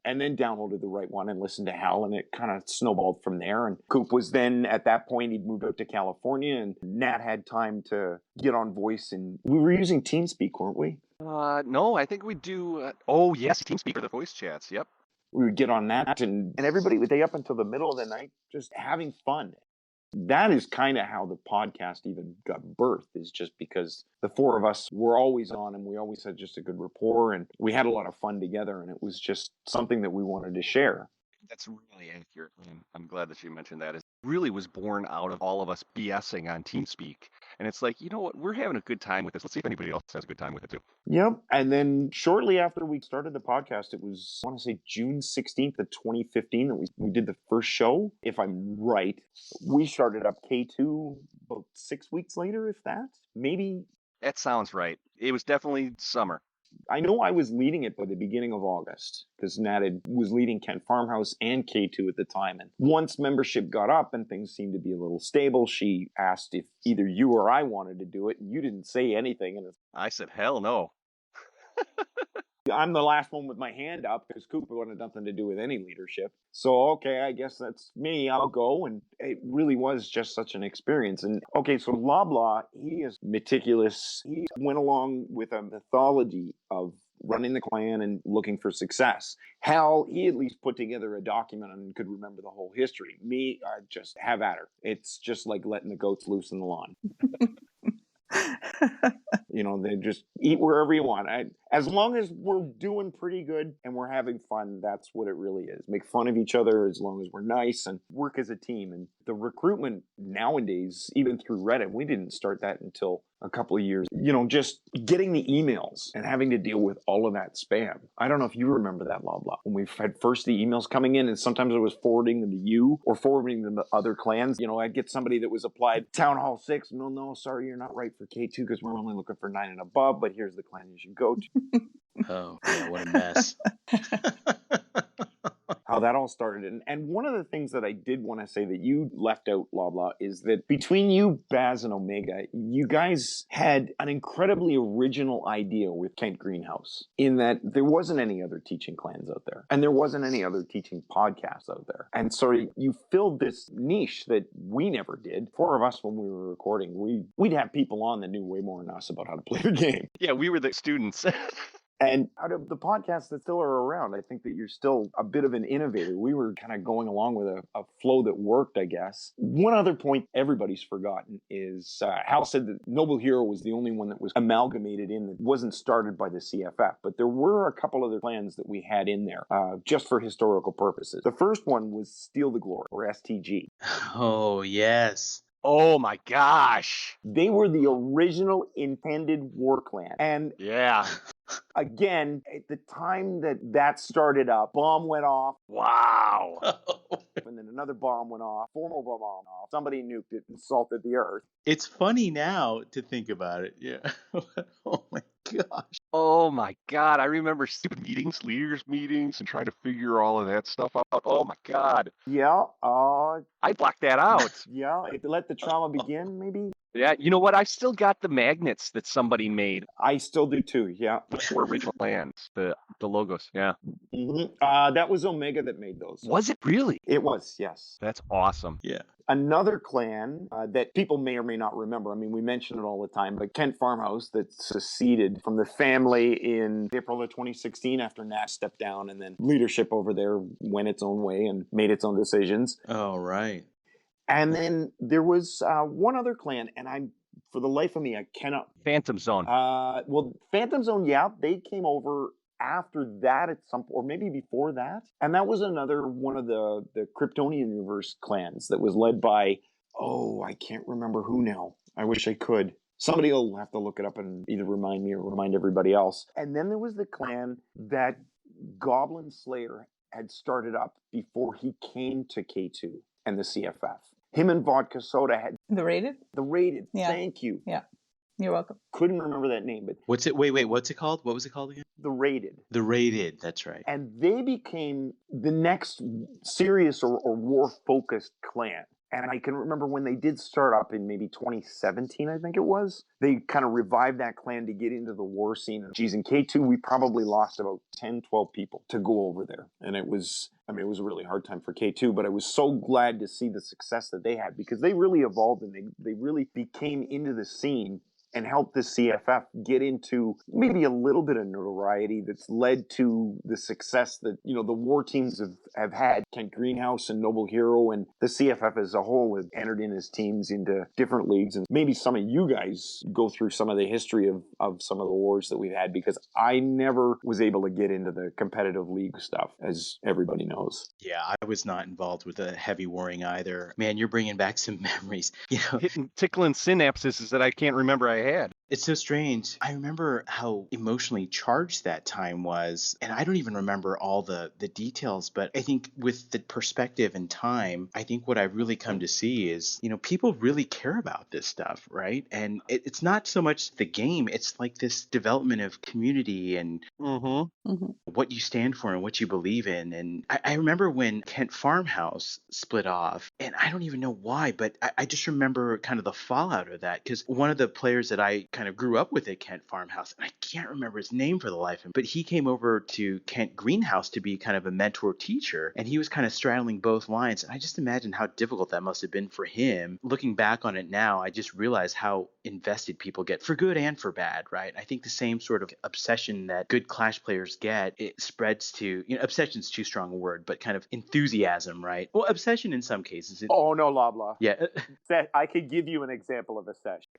And then downloaded the right one and listened to Hal, and it kind of snowballed from there. And Coop was then, at that point, he'd moved out to California, and Nat had time to get on voice. And we were using TeamSpeak, weren't we? No, I think we do. Oh, yes, TeamSpeak for the voice chats. Yep. We would get on that, and everybody would stay up until the middle of the night just having fun. That is kind of how the podcast even got birthed, is just because the 4 of us were always on, and we always had just a good rapport, and we had a lot of fun together, and it was just something that we wanted to share. That's really accurate, and I'm glad that you mentioned that. It really was born out of all of us BSing on TeamSpeak. And it's like, you know what, we're having a good time with this. Let's see if anybody else has a good time with it too. Yep. And then shortly after we started the podcast, it was, I want to say June 16th of 2015 that we did the first show. If I'm right, we started up K2 about 6 weeks later, if that. Maybe. That sounds right. It was definitely summer. I know I was leading it by the beginning of August because Nat was leading Kent Farmhouse and K2 at the time. And once membership got up and things seemed to be a little stable, she asked if either you or I wanted to do it. And you didn't say anything. And I said, hell no. I'm the last one with my hand up because Cooper wanted nothing to do with any leadership. So, okay, I guess that's me. I'll go. And it really was just such an experience. And, okay, so Loblaw, he is meticulous. He went along with a mythology of running the clan and looking for success. Hal, he at least put together a document and could remember the whole history. Me, I just have at her. It's just like letting the goats loose in the lawn. You know, they just eat wherever you want. As long as we're doing pretty good and we're having fun, that's what it really is. Make fun of each other as long as we're nice and work as a team. And the recruitment nowadays, even through Reddit, we didn't start that until a couple of years, just getting the emails and having to deal with all of that spam. I don't know if you remember that, Loblaw, when we've had first the emails coming in, and sometimes I was forwarding them to you or forwarding them to other clans. I'd get somebody that was applied Town Hall 6. No, sorry, you're not right for K2 because we're only looking for 9 and above, but here's the clan you should go to. Oh, yeah, what a mess. How that all started. And one of the things that I did want to say that you left out, Loblaw, is that between you, Baz, and Omega, you guys had an incredibly original idea with Kent Greenhouse in that there wasn't any other teaching clans out there, and there wasn't any other teaching podcasts out there. And so you filled this niche that we never did. 4 of us, when we were recording, we'd have people on that knew way more than us about how to play the game. Yeah, we were the students. And out of the podcasts that still are around, I think that you're still a bit of an innovator. We were kind of going along with a flow that worked, I guess. One other point everybody's forgotten is Hal said that Noble Hero was the only one that was amalgamated in that wasn't started by the CFF. But there were a couple other clans that we had in there just for historical purposes. The first one was Steal the Glory, or STG. Oh, yes. Oh my gosh. They were the original intended war clan. And Yeah. again, at the time that started up, bomb went off. Wow. And then another bomb went off. 4 more bomb went off. Somebody nuked it and salted the earth. It's funny now to think about it. Yeah. Oh my gosh. Oh my God. I remember Stupid meetings, leaders meetings, and trying to figure all of that stuff out. Oh my God. Yeah, I blocked that out. yeah. Let the trauma begin, maybe? Yeah, you know what? I've still got the magnets that somebody made. I still do too, yeah. The 4 original plans. The logos. Yeah. That was Omega that made those. Was it really? It was, yes. That's awesome. Yeah. Another clan that people may or may not remember, I mean, we mention it all the time, but Kent Farmhouse that seceded from the family in April of 2016 after Nat stepped down, and then leadership over there went its own way and made its own decisions. Oh, right. And then there was one other clan, and for the life of me, I cannot. Phantom Zone. Well, Phantom Zone, yeah, they came over after that at some point, or maybe before that. And that was another one of the Kryptonian Universe clans that was led by, I can't remember who now. I wish I could. Somebody will have to look it up and either remind me or remind everybody else. And then there was the clan that Goblin Slayer had started up before he came to K2 and the CFF. Him and Vodka Soda had The Rated? the Rated. Yeah. Thank you. Yeah. You're welcome. Couldn't remember that name, but What's it? Wait, what's it called? What was it called again? the Rated. The Rated. That's right. And they became the next serious or war-focused clan. And I can remember when they did start up in maybe 2017, I think it was. They kind of revived that clan to get into the war scene. Geez, in K2, we probably lost about 10, 12 people to go over there. And it was a really hard time for K2, but I was so glad to see the success that they had because they really evolved and they really became into the scene and helped the CFF get into maybe a little bit of notoriety that's led to the success that, the war teams have had. Kent Greenhouse and Noble Hero and the CFF as a whole have entered in as teams into different leagues. And maybe some of you guys go through some of the history of some of the wars that we've had, because I never was able to get into the competitive league stuff, as everybody knows. Yeah, I was not involved with the heavy warring either. Man, you're bringing back some memories. Hitting tickling synapses that I can't remember I had. It's so strange. I remember how emotionally charged that time was, and I don't even remember all the details, but I think with the perspective and time, I think what I've really come to see is, people really care about this stuff, right? And it's not so much the game, it's like this development of community and what you stand for and what you believe in. And I remember when Kent Farmhouse split off, and I don't even know why, but I just remember kind of the fallout of that, because one of the players that I kind of grew up with at Kent Farmhouse, and I can't remember his name for the life of him, but he came over to Kent Greenhouse to be kind of a mentor teacher, and he was kind of straddling both lines. And I just imagine how difficult that must have been for him. Looking back on it now, I just realize how invested people get, for good and for bad, right? I think the same sort of obsession that good Clash players get, it spreads to, obsession's too strong a word, but kind of enthusiasm, right? Well, obsession in some cases. Oh, no, Loblaw. Yeah. I could give you an example of a session.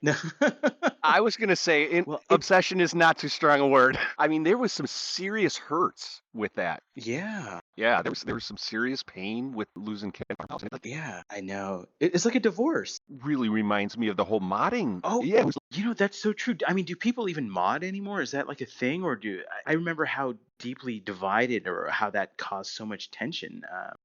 I was going to say, obsession is not too strong a word. I mean, there was some serious hurts with that. Yeah. Yeah, there was some serious pain with losing Ken Farmhouse. It like Yeah, I know. It's like a divorce. really reminds me of the whole modding. Oh, Yeah, it was that's so true. I mean, do people even mod anymore? Is that like a thing, or I remember how deeply divided or how that caused so much tension.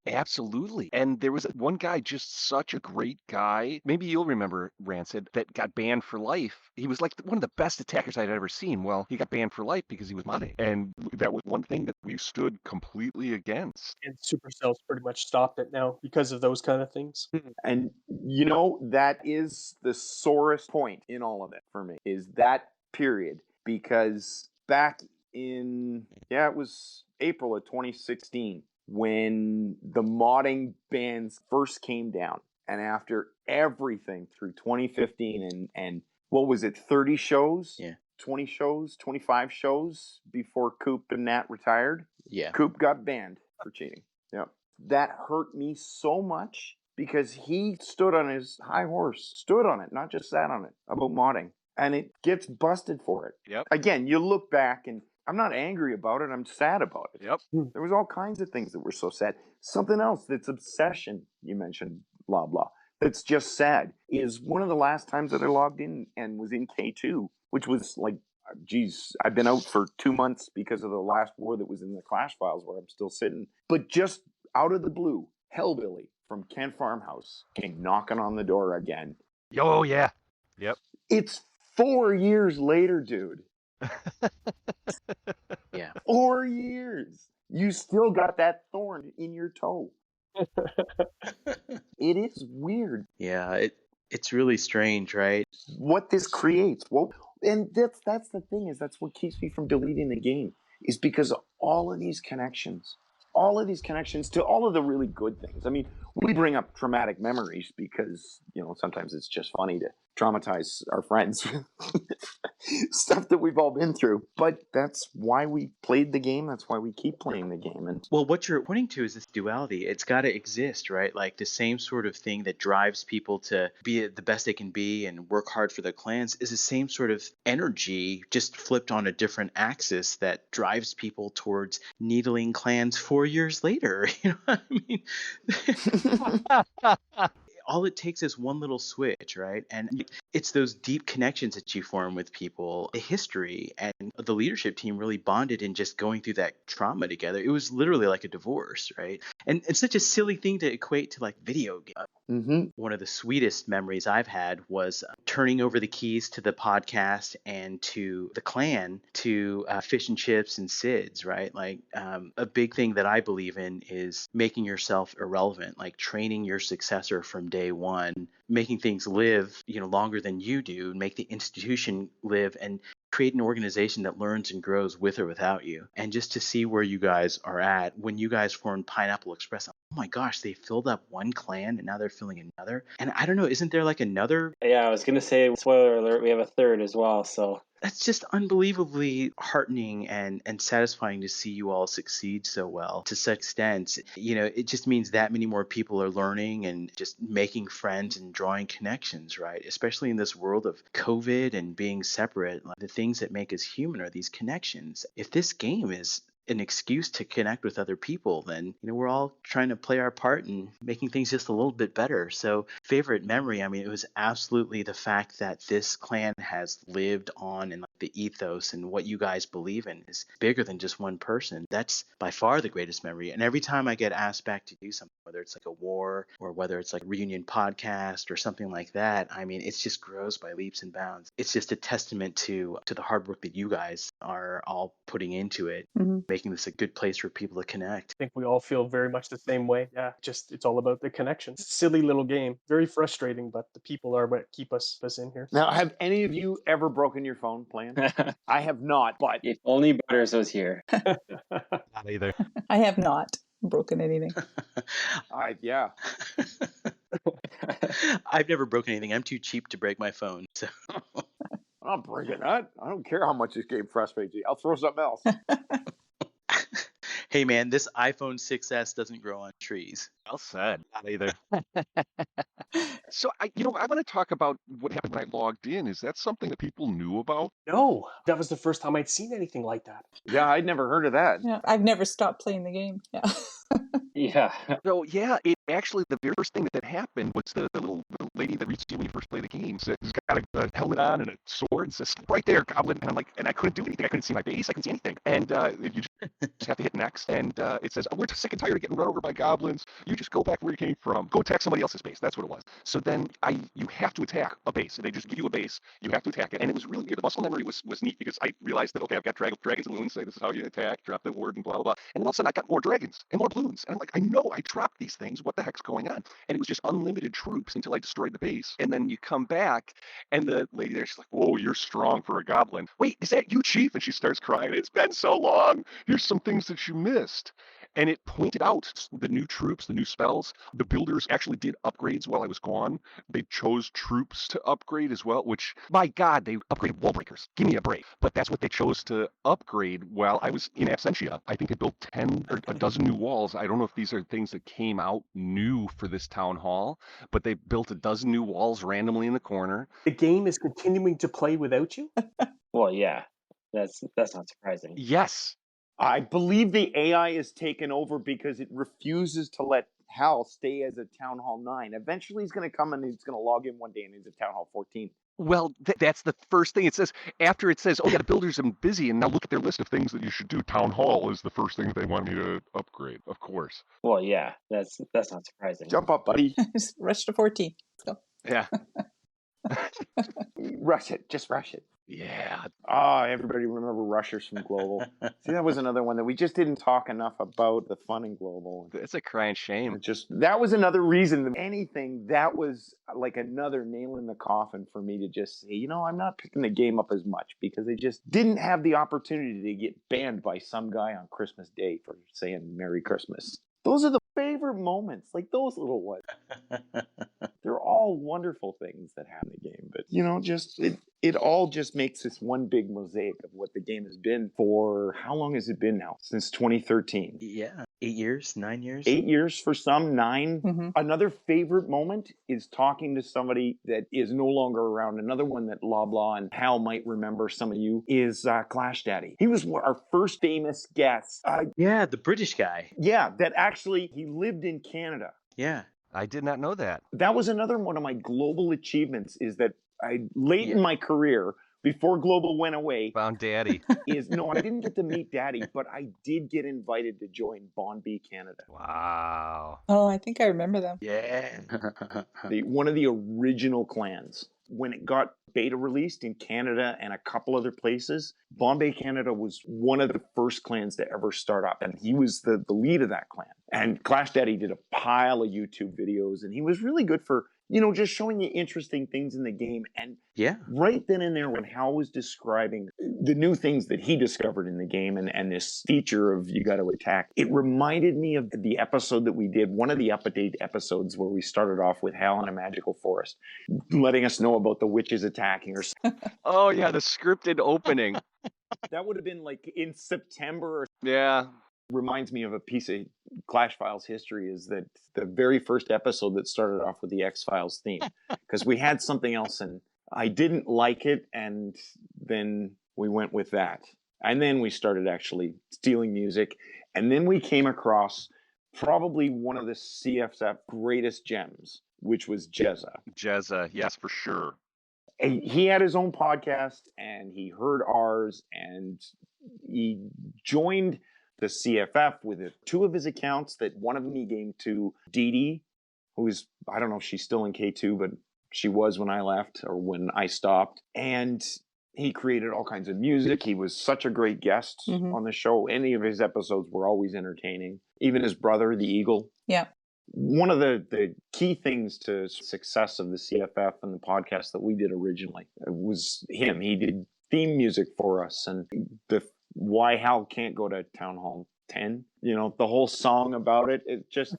absolutely. And there was one guy, just such a great guy. Maybe you'll remember Rancid, that got banned for life. He was like one of the best attackers I'd ever seen. Well, he got banned for life because he was modding. And that was one thing that we stood completely against. And Supercell's pretty much stopped it now because of those kind of things. And that is the sorest point in all of it for me, is that period. Because back in, it was April of 2016 when the modding bans first came down. And after everything through 2015 and what was it, 30 shows? Yeah. 20 shows, 25 shows before Coop and Nat retired. Yeah. Coop got banned for cheating. Yeah. That hurt me so much because he stood on his high horse, stood on it, not just sat on it, about modding. And it gets busted for it. Yep. Again, you look back and I'm not angry about it, I'm sad about it. Yep. There was all kinds of things that were so sad. Something else that's obsession, you mentioned, blah, blah, that's just sad, is one of the last times that I logged in and was in K2, which was like, geez, I've been out for 2 months because of the last war that was in the Clash Files where I'm still sitting. But just out of the blue, Hellbilly from Kent Farmhouse came knocking on the door again. Oh, yeah. Yep. It's 4 years later, dude. Yeah. 4 years. You still got that thorn in your toe. It is weird Yeah, it's really strange, right? what this creates. Well, and that's the thing, is that's what keeps me from deleting the game, is because of all of these connections to all of the really good things. I mean, we bring up traumatic memories because sometimes it's just funny to traumatize our friends with stuff that we've all been through. But that's why we played the game. That's why we keep playing the game. And Well, what you're pointing to is this duality. It's got to exist, right? Like the same sort of thing that drives people to be the best they can be and work hard for their clans is the same sort of energy, just flipped on a different axis, that drives people towards needling clans 4 years later. You know what I mean? All it takes is one little switch, right? And it's those deep connections that you form with people, the history, and the leadership team really bonded in just going through that trauma together. It was literally like a divorce, right? And it's such a silly thing to equate to like video games. One of the sweetest memories I've had was turning over the keys to the podcast and to the clan to Fish and Chips and SIDS, right? Like a big thing that I believe in is making yourself irrelevant, like training your successor from day one, making things live, longer than you do, make the institution live, and create an organization that learns and grows with or without you. And just to see where you guys are at when you guys formed Pineapple Express, oh my gosh, they filled up one clan and now they're filling another. And I don't know, isn't there like another? Yeah, I was going to say, spoiler alert, we have a third as well. So That's just unbelievably heartening and satisfying to see you all succeed so well to such extent. It just means that many more people are learning and just making friends and drawing connections, right? Especially in this world of COVID and being separate. Like, the things that make us human are these connections. If this game is an excuse to connect with other people, then we're all trying to play our part in making things just a little bit better. So favorite memory, I mean, it was absolutely the fact that this clan has lived on, and like the ethos and what you guys believe in is bigger than just one person. That's by far the greatest memory. And every time I get asked back to do something, whether it's like a war or whether it's like a reunion podcast or something like that, I mean, it just grows by leaps and bounds. It's just a testament to the hard work that you guys are all putting into it, making this a good place for people to connect. I think we all feel very much the same way. Yeah, just it's all about the connections. Silly little game, very frustrating, but the people are what keep us in here. now, have any of you ever broken your phone playing? I have not, but if only Butters was here. Not either. I have not broken anything. yeah. I've never broken anything. I'm too cheap to break my phone. So I'm not breaking that. I don't care how much this game frustrates you. I'll throw something else. hey man, this iPhone 6s doesn't grow on trees. Well said. Not either. So I want to talk about what happened when I logged in. Is that something that people knew about? No, that was the first time I'd seen anything like that. Yeah, I'd never heard of that. Yeah, I've never stopped playing the game. Yeah. Yeah. So yeah, it actually the very first thing that happened was the little lady that reached you when you first play the game says got a helmet on and a sword and says right there, goblin. And I'm like, and I couldn't do anything. I couldn't see my base. I couldn't see anything. And you just have to hit next, and it says, oh, we're sick and tired of getting run over by goblins. You just go back where you came from. Go attack somebody else's base. That's what it was. So then you have to attack a base. They just give you a base. You have to attack it, and it was really weird. The muscle memory was neat because I realized that okay, I've got dragons and balloons. Say this is how you attack. Drop the word and blah blah blah. And then all of a sudden I got more dragons and more balloons, and I'm like, I know I dropped these things. What the heck's going on? And it was just unlimited troops until I destroyed the base. And then you come back, and the lady there, she's like, whoa, you're strong for a goblin. Wait, is that you, Chief? And she starts crying. It's been so long. Here's some things that you missed. And it pointed out the new troops, the new spells. The builders actually did upgrades while I was gone. They chose troops to upgrade as well, which, my God, they upgraded wall breakers. Give me a break. But that's what they chose to upgrade while I was in absentia. I think they built 10 or a dozen new walls. I don't know if these are things that came out new for this town hall, but they built a dozen new walls randomly in the corner. The game is continuing to play without you? Well, yeah. That's not surprising. Yes. I believe the AI is taken over because it refuses to let Hal stay as a Town Hall 9. Eventually he's going to come and he's going to log in one day and he's a Town Hall 14. Well, that's the first thing it says. After it says, oh, yeah, the builders are busy, and now look at their list of things that you should do. Town Hall is the first thing that they want me to upgrade, of course. Well, yeah. That's not surprising. Jump up, buddy. Just rush to 14. Let's go. Yeah. Rush it. Just rush it. Yeah. Everybody remember Rushers from Global. See, that was another one that we just didn't talk enough about, the fun in Global. It's a crying shame. That was another reason. Anything that was like another nail in the coffin for me to just say, I'm not picking the game up as much because they just didn't have the opportunity to get banned by some guy on Christmas Day for saying Merry Christmas. Those are the favorite moments, like those little ones. They're all wonderful things that happen in the game, but it all just makes this one big mosaic of what the game has been for. How long has it been now? Since 2013. Yeah, 8 years, 9 years. 8 years for some, 9. Mm-hmm. Another favorite moment is talking to somebody that is no longer around. Another one that Loblaw and Hal might remember, some of you, is Clash Daddy. He was our first famous guest. Yeah, the British guy. Yeah, that actually, he lived in Canada. Yeah. I did not know that. That was another one of my global achievements, is that late in my career, before Global went away, Found Daddy. no, I didn't get to meet Daddy, but I did get invited to join Bon B Canada. Wow. Oh, I think I remember them. Yeah. One of the original clans. When it got beta released in Canada and a couple other places, Bombay Canada was one of the first clans to ever start up, and he was the lead of that clan. And Clash Daddy did a pile of YouTube videos, and he was really good for, just showing you interesting things in the game. And Yeah. right then and there, when Hal was describing the new things that he discovered in the game and this feature of you got to attack, it reminded me of the episode that we did, one of the update episodes where we started off with Hal in a magical forest, letting us know about the witches attacking or Oh, yeah, the scripted opening. that would have been like in September. Yeah. Reminds me of a piece of Clash Files history, is that the very first episode that started off with the X-Files theme, because we had something else and I didn't like it, and then we went with that. And then we started actually stealing music, and then we came across probably one of the CFF greatest gems, which was Jezza. Jezza, yes, for sure. And he had his own podcast, and he heard ours, and he joined the CFF with 2 of his accounts. That one of them he gave to Dee Dee, who's, I don't know if she's still in K2, but she was when I left or when I stopped. And he created all kinds of music. He was such a great guest on the show. Any of his episodes were always entertaining. Even his brother, the Eagle. Yeah. One of the key things to success of the CFF and the podcast that we did originally was him. He did theme music for us, and the why Hal can't go to Town Hall 10, the whole song about it. It just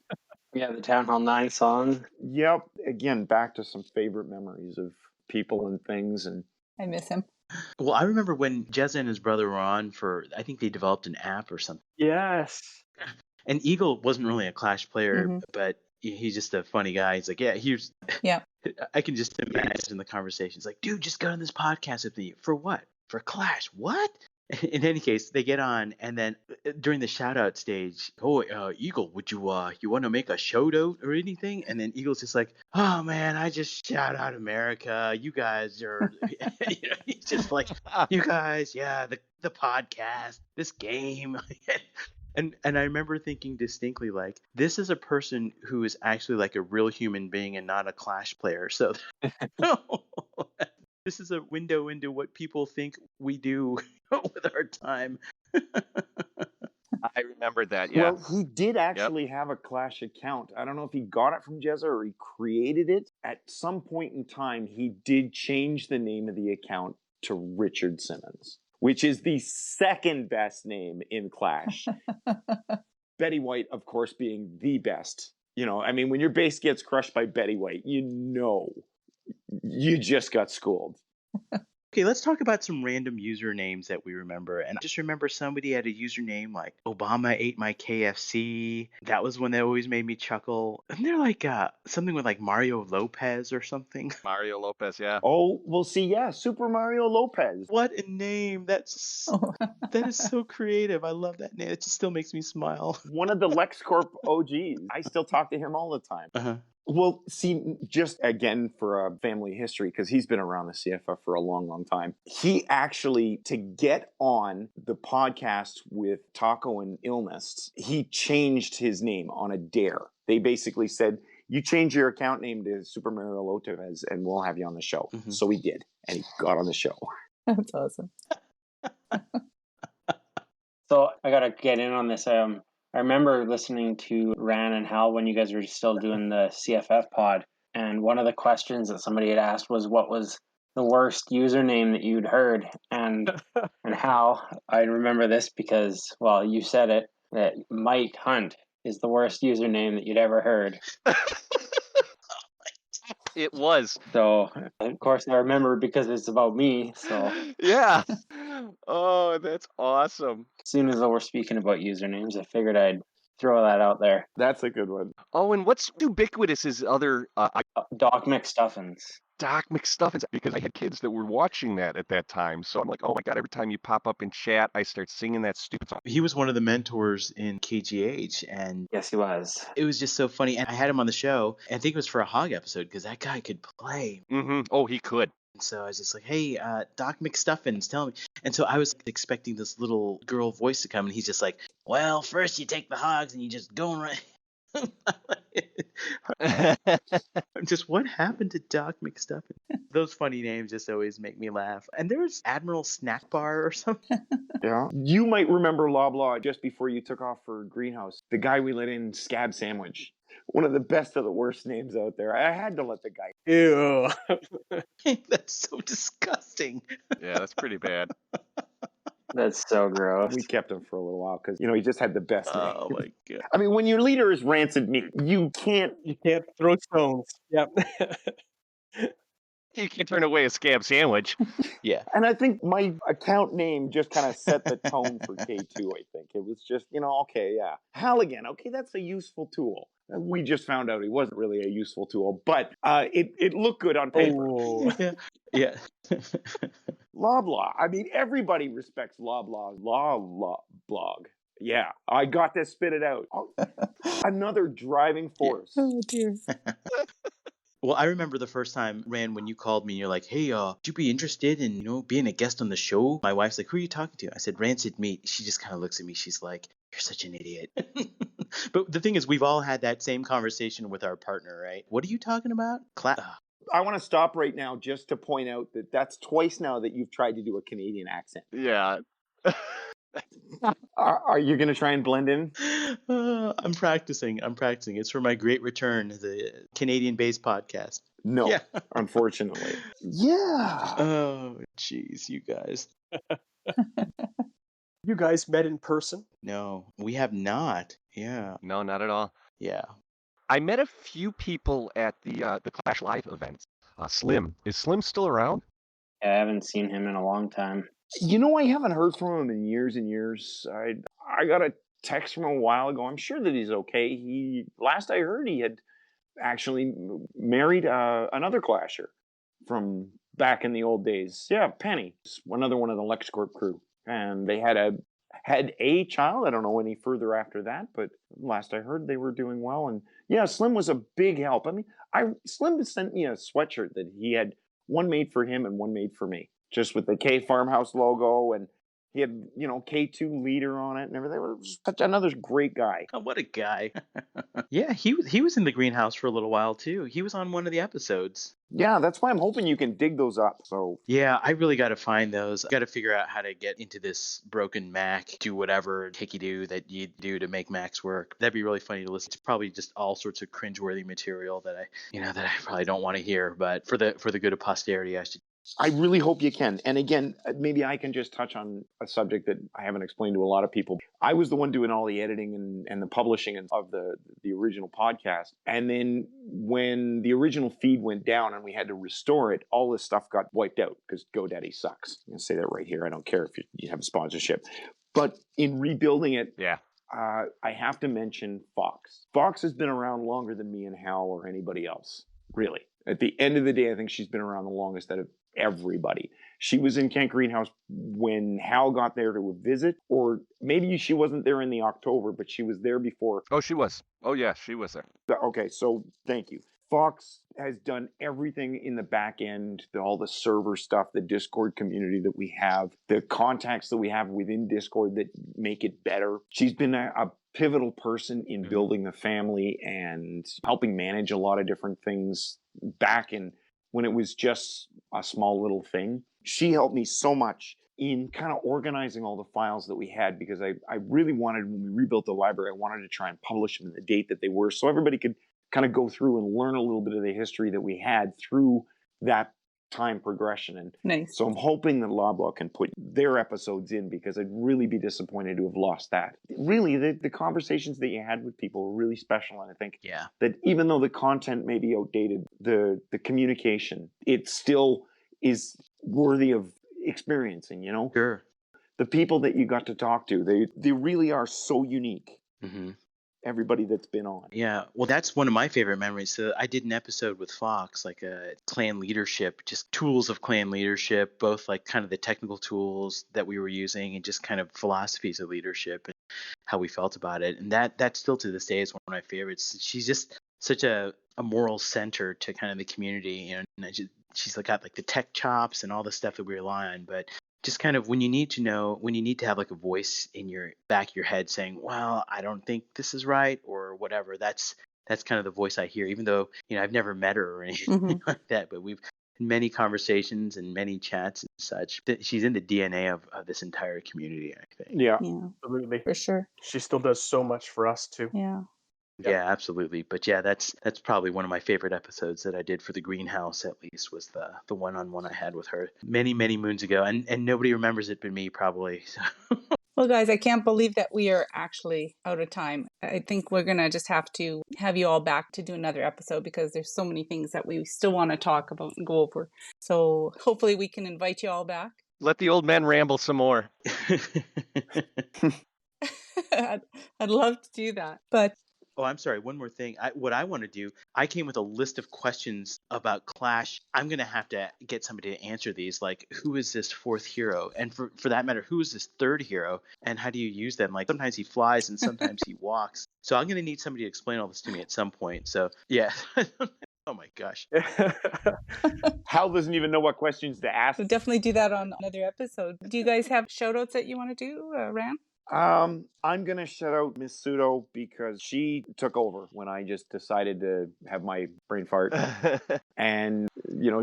Yeah, the Town Hall 9 song. Yep. Again, back to some favorite memories of people and things. And I miss him. Well, I remember when Jezza and his brother were on I think they developed an app or something. Yes. And Eagle wasn't really a Clash player, but he's just a funny guy. He's like, Yeah. I can just imagine the conversations like, dude, just got on this podcast with me. For what? For Clash. What? In any case, they get on, and then during the shout out stage, oh, Eagle, would you want to make a shout out or anything? And then Eagle's just like, oh man, I just shout out America. You guys are, he's just like, you guys, yeah, the podcast, this game. And I remember thinking distinctly, like, this is a person who is actually like a real human being and not a Clash player. So this is a window into what people think we do with our time. I remembered that. Yeah. Well, he did Yep. actually have a Clash account. I don't know if he got it from Jezza or he created it. At some point in time, he did change the name of the account to Richard Simmons, which is the second best name in Clash. Betty White, of course, being the best. You know, I mean, when your base gets crushed by Betty White, you know you just got schooled. Okay, let's talk about some random usernames that we remember. And I just remember somebody had a username like Obama ate my KFC. That was one that always made me chuckle. Isn't there like something with like Mario Lopez or something? Mario Lopez. Yeah. Oh, well, see, yeah, Super Mario Lopez. What a name! That is so creative. I love that name. It just still makes me smile. One of the LexCorp OGs. I still talk to him all the time. Uh-huh. Well, see, just again for a family history, because he's been around the CFF for a long, long time. He actually, to get on the podcast with Taco and Illness, he changed his name on a dare. They basically said, you change your account name to Super Mario Lopez and we'll have you on the show. Mhm. So he did, and he got on the show. That's awesome. So I gotta get in on this. I remember listening to Ran and Hal when you guys were still doing the CFF pod, and one of the questions that somebody had asked was, what was the worst username that you'd heard? And Hal, I remember this because, well, you said it, that Mike Hunt is the worst username that you'd ever heard. It was. So, of course, I remember because it's about me. So, Yeah. Oh, that's awesome. as soon as we're speaking about usernames, I figured I'd throw that out there. That's a good one. Oh, and what's ubiquitous is other Doc McStuffins. Doc McStuffins, because I had kids that were watching that at that time. So I'm like, oh my God, every time you pop up in chat, I start singing that stupid song. He was one of the mentors in KGH, and Yes, he was. it was just so funny. And I had him on the show. I think it was for a Hog episode because that guy could play. Mm-hmm. Oh, he could. And so I was just like, hey, Doc McStuffins, tell me. And so I was expecting this little girl voice to come, and he's just like, well, first you take the hogs and you just go right. Just what happened to Doc McStuffins? Those funny names just always make me laugh. And there's Admiral Snack Bar or something. Yeah. You might remember Loblaw just before you took off for Greenhouse. The guy we let in, Scab Sandwich. One of the best of the worst names out there. I had to let the guy. Ew. That's so disgusting. Yeah, that's pretty bad. That's so gross. We kept him for a little while because, you know, he just had the best name. Oh my god. I mean, when your leader is rancid meat, you can't. You can't throw stones. Yep. You can turn away a scab sandwich. Yeah. And I think my account name just kind of set the tone for K2, I think. It was just, you know, okay, yeah. Halligan, okay, that's a useful tool. We just found out he wasn't really a useful tool, but it looked good on paper. Oh. Yeah. Yeah. Loblaw. I mean, everybody respects Loblaw. Blog. Yeah, I got to spit it out. Oh, another driving force. Oh dear. Well, I remember the first time, Rand, when you called me and you're like, hey, would you be interested in, being a guest on the show? My wife's like, who are you talking to? I said, Rancid Meat. She just kind of looks at me. She's like, you're such an idiot. But the thing is, we've all had that same conversation with our partner, right? What are you talking about? I want to stop right now just to point out that that's twice now that you've tried to do a Canadian accent. Yeah. Are you going to try and blend in? I'm practicing. It's for my great return, the Canadian-based podcast. No, Yeah. unfortunately. Yeah. Oh, jeez, you guys. You guys met in person? No, we have not. Yeah. No, not at all. Yeah. I met a few people at the Clash Live events. Slim. Is Slim still around? Yeah, I haven't seen him in a long time. You know, I haven't heard from him in years and years. I got a text from him a while ago. I'm sure that he's okay. Last I heard, he had actually married another Clasher from back in the old days. Yeah, Penny, another one of the LexCorp crew. and they had a child. I don't know any further after that, but last I heard, they were doing well. And yeah, Slim was a big help. I mean, Slim sent me a sweatshirt that he had, one made for him and one made for me, just with the K Farmhouse logo, and he had, K2 leader on it and everything. It was such another great guy. Oh, what a guy. Yeah, he was in the greenhouse for a little while too. He was on one of the episodes. Yeah, that's why I'm hoping you can dig those up. So Yeah, I really got to find those. Got to figure out how to get into this broken Mac, do whatever hickey do that you do to make Macs work. That'd be really funny to listen to. Probably just all sorts of cringeworthy material that I probably don't want to hear, but for the good of posterity, I really hope you can. And again, maybe I can just touch on a subject that I haven't explained to a lot of people. I was the one doing all the editing and the publishing of the original podcast. And then when the original feed went down and we had to restore it, all this stuff got wiped out because GoDaddy sucks. I'm going to say that right here. I don't care if you have a sponsorship. But in rebuilding it, Yeah. I have to mention Fox. Fox has been around longer than me and Hal or anybody else, really. At the end of the day, I think she's been around the longest out of everybody. She was in Kent Greenhouse when Hal got there to visit, or maybe she wasn't there in the October, but she was there before. Oh, she was. Oh, yeah, she was there. Okay, so thank you. Fox has done everything in the back end, all the server stuff, the Discord community that we have, the contacts that we have within Discord that make it better. She's been a pivotal person in building the family and helping manage a lot of different things back in when it was just a small little thing. She helped me so much in kind of organizing all the files that we had, because I really wanted, when we rebuilt the library, I wanted to try and publish them in the date that they were, so everybody could kind of go through and learn a little bit of the history that we had through that time progression. And Nice. so I'm hoping that Loblaw can put their episodes in, because I'd really be disappointed to have lost that. Really, the conversations that you had with people were really special. And I think that even though the content may be outdated, the communication, it still is worthy of experiencing, Sure. The people that you got to talk to, they really are so unique. Mm-hmm. Everybody that's been on. Yeah, well, that's one of my favorite memories. So I did an episode with Fox, like clan leadership, just tools of clan leadership, both like kind of the technical tools that we were using and just kind of philosophies of leadership and how we felt about it. And that still to this day is one of my favorites. She's just such a moral center to kind of the community, and she's got like the tech chops and all the stuff that we rely on, but just kind of when you need to have like a voice in your back of your head saying, well, I don't think this is right or whatever, that's kind of the voice I hear, even though, I've never met her or anything like that, but we've had many conversations and many chats and such. She's in the DNA of this entire community, I think. Yeah, Absolutely. For sure. She still does so much for us too. Yeah. Yeah, absolutely. But yeah, that's probably one of my favorite episodes that I did for the greenhouse, at least, was the one-on-one I had with her many, many moons ago. And nobody remembers it but me, probably. So. Well, guys, I can't believe that we are actually out of time. I think we're going to just have to have you all back to do another episode, because there's so many things that we still want to talk about and go over. So hopefully we can invite you all back. Let the old man ramble some more. I'd love to do that. But Oh, I'm sorry. One more thing. What I want to do, I came with a list of questions about Clash. I'm going to have to get somebody to answer these, like, who is this fourth hero? And for that matter, who is this third hero? And how do you use them? Like, sometimes he flies and sometimes he walks. So I'm going to need somebody to explain all this to me at some point. So, yeah. Oh, my gosh. Hal doesn't even know what questions to ask. we'll definitely do that on another episode. Do you guys have shout outs that you want to do, Ran? I'm gonna shout out Miss Pseudo, because she took over when I just decided to have my brain fart. And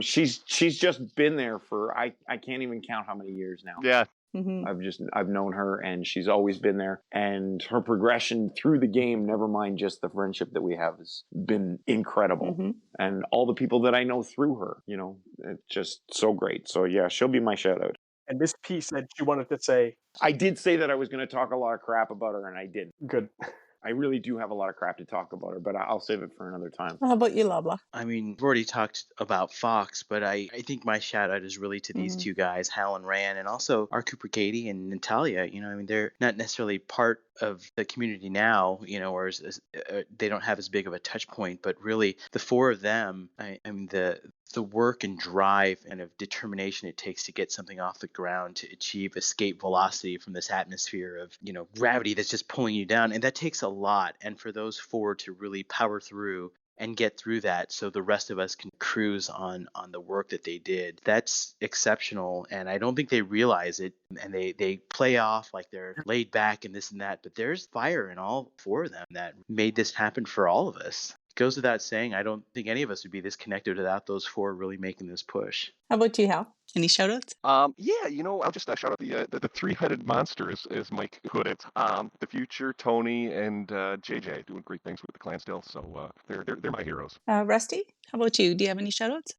she's just been there for I can't even count how many years now. Yeah. Mm-hmm. I've known her, and she's always been there, and her progression through the game, never mind just the friendship that we have, has been incredible. Mm-hmm. And all the people that I know through her, it's just so great. So yeah, she'll be my shout out. And Miss P said she wanted to say, I did say that I was going to talk a lot of crap about her, and I didn't. good. I really do have a lot of crap to talk about her, but I'll save it for another time. How about you, Loblaw? I mean, we've already talked about Fox, but I think my shout out is really to these two guys, Hal and Ran, and also our Cooper Katie and Natalia. I mean, they're not necessarily part of the community now, or they don't have as big of a touch point, but really the four of them, I mean, the the work and drive and of determination it takes to get something off the ground to achieve escape velocity from this atmosphere of, gravity that's just pulling you down. And that takes a lot. And for those four to really power through and get through that so the rest of us can cruise on the work that they did, that's exceptional. And I don't think they realize it, and they play off like they're laid back and this and that, but there's fire in all four of them that made this happen for all of us. It goes without saying, I don't think any of us would be this connected without those four really making this push. How about you, Hal? Any shout outs? Yeah, I'll just shout out the three-headed monster, as Mike put it. The Future, Tony, and JJ doing great things with the clan still. So they're my heroes. Rusty, how about you? Do you have any shout outs?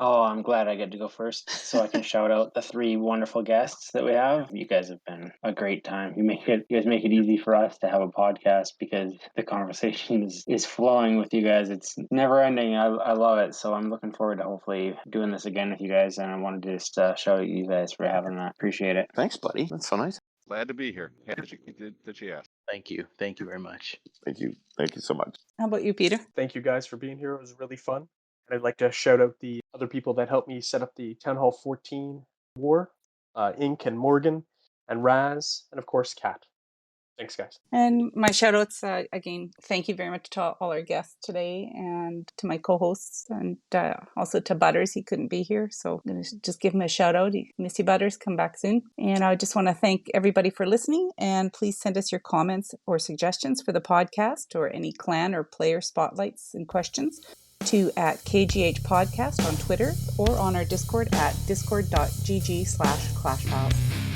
Oh, I'm glad I get to go first so I can shout out the three wonderful guests that we have. You guys have been a great time. You guys make it easy for us to have a podcast because the conversation is flowing with you guys. It's never ending. I love it. So I'm looking forward to hopefully doing this again with you guys. And I wanted to just shout out you guys for having that. Appreciate it. Thanks, buddy. That's so nice. Glad to be here. Happy that you asked. Thank you. Thank you very much. Thank you. Thank you so much. How about you, Peter? Thank you guys for being here. It was really fun. And I'd like to shout out the other people that helped me set up the Town Hall 14 war, Inc. and Morgan and Raz, and of course, Kat. Thanks, guys. And my shout outs, again, thank you very much to all our guests today and to my co-hosts and also to Butters. He couldn't be here, so I'm going to just give him a shout out. Miss you, Butters. Come back soon. And I just want to thank everybody for listening, and please send us your comments or suggestions for the podcast or any clan or player spotlights and questions to @KGH Podcast on Twitter or on our Discord at discord.gg/clashfiles.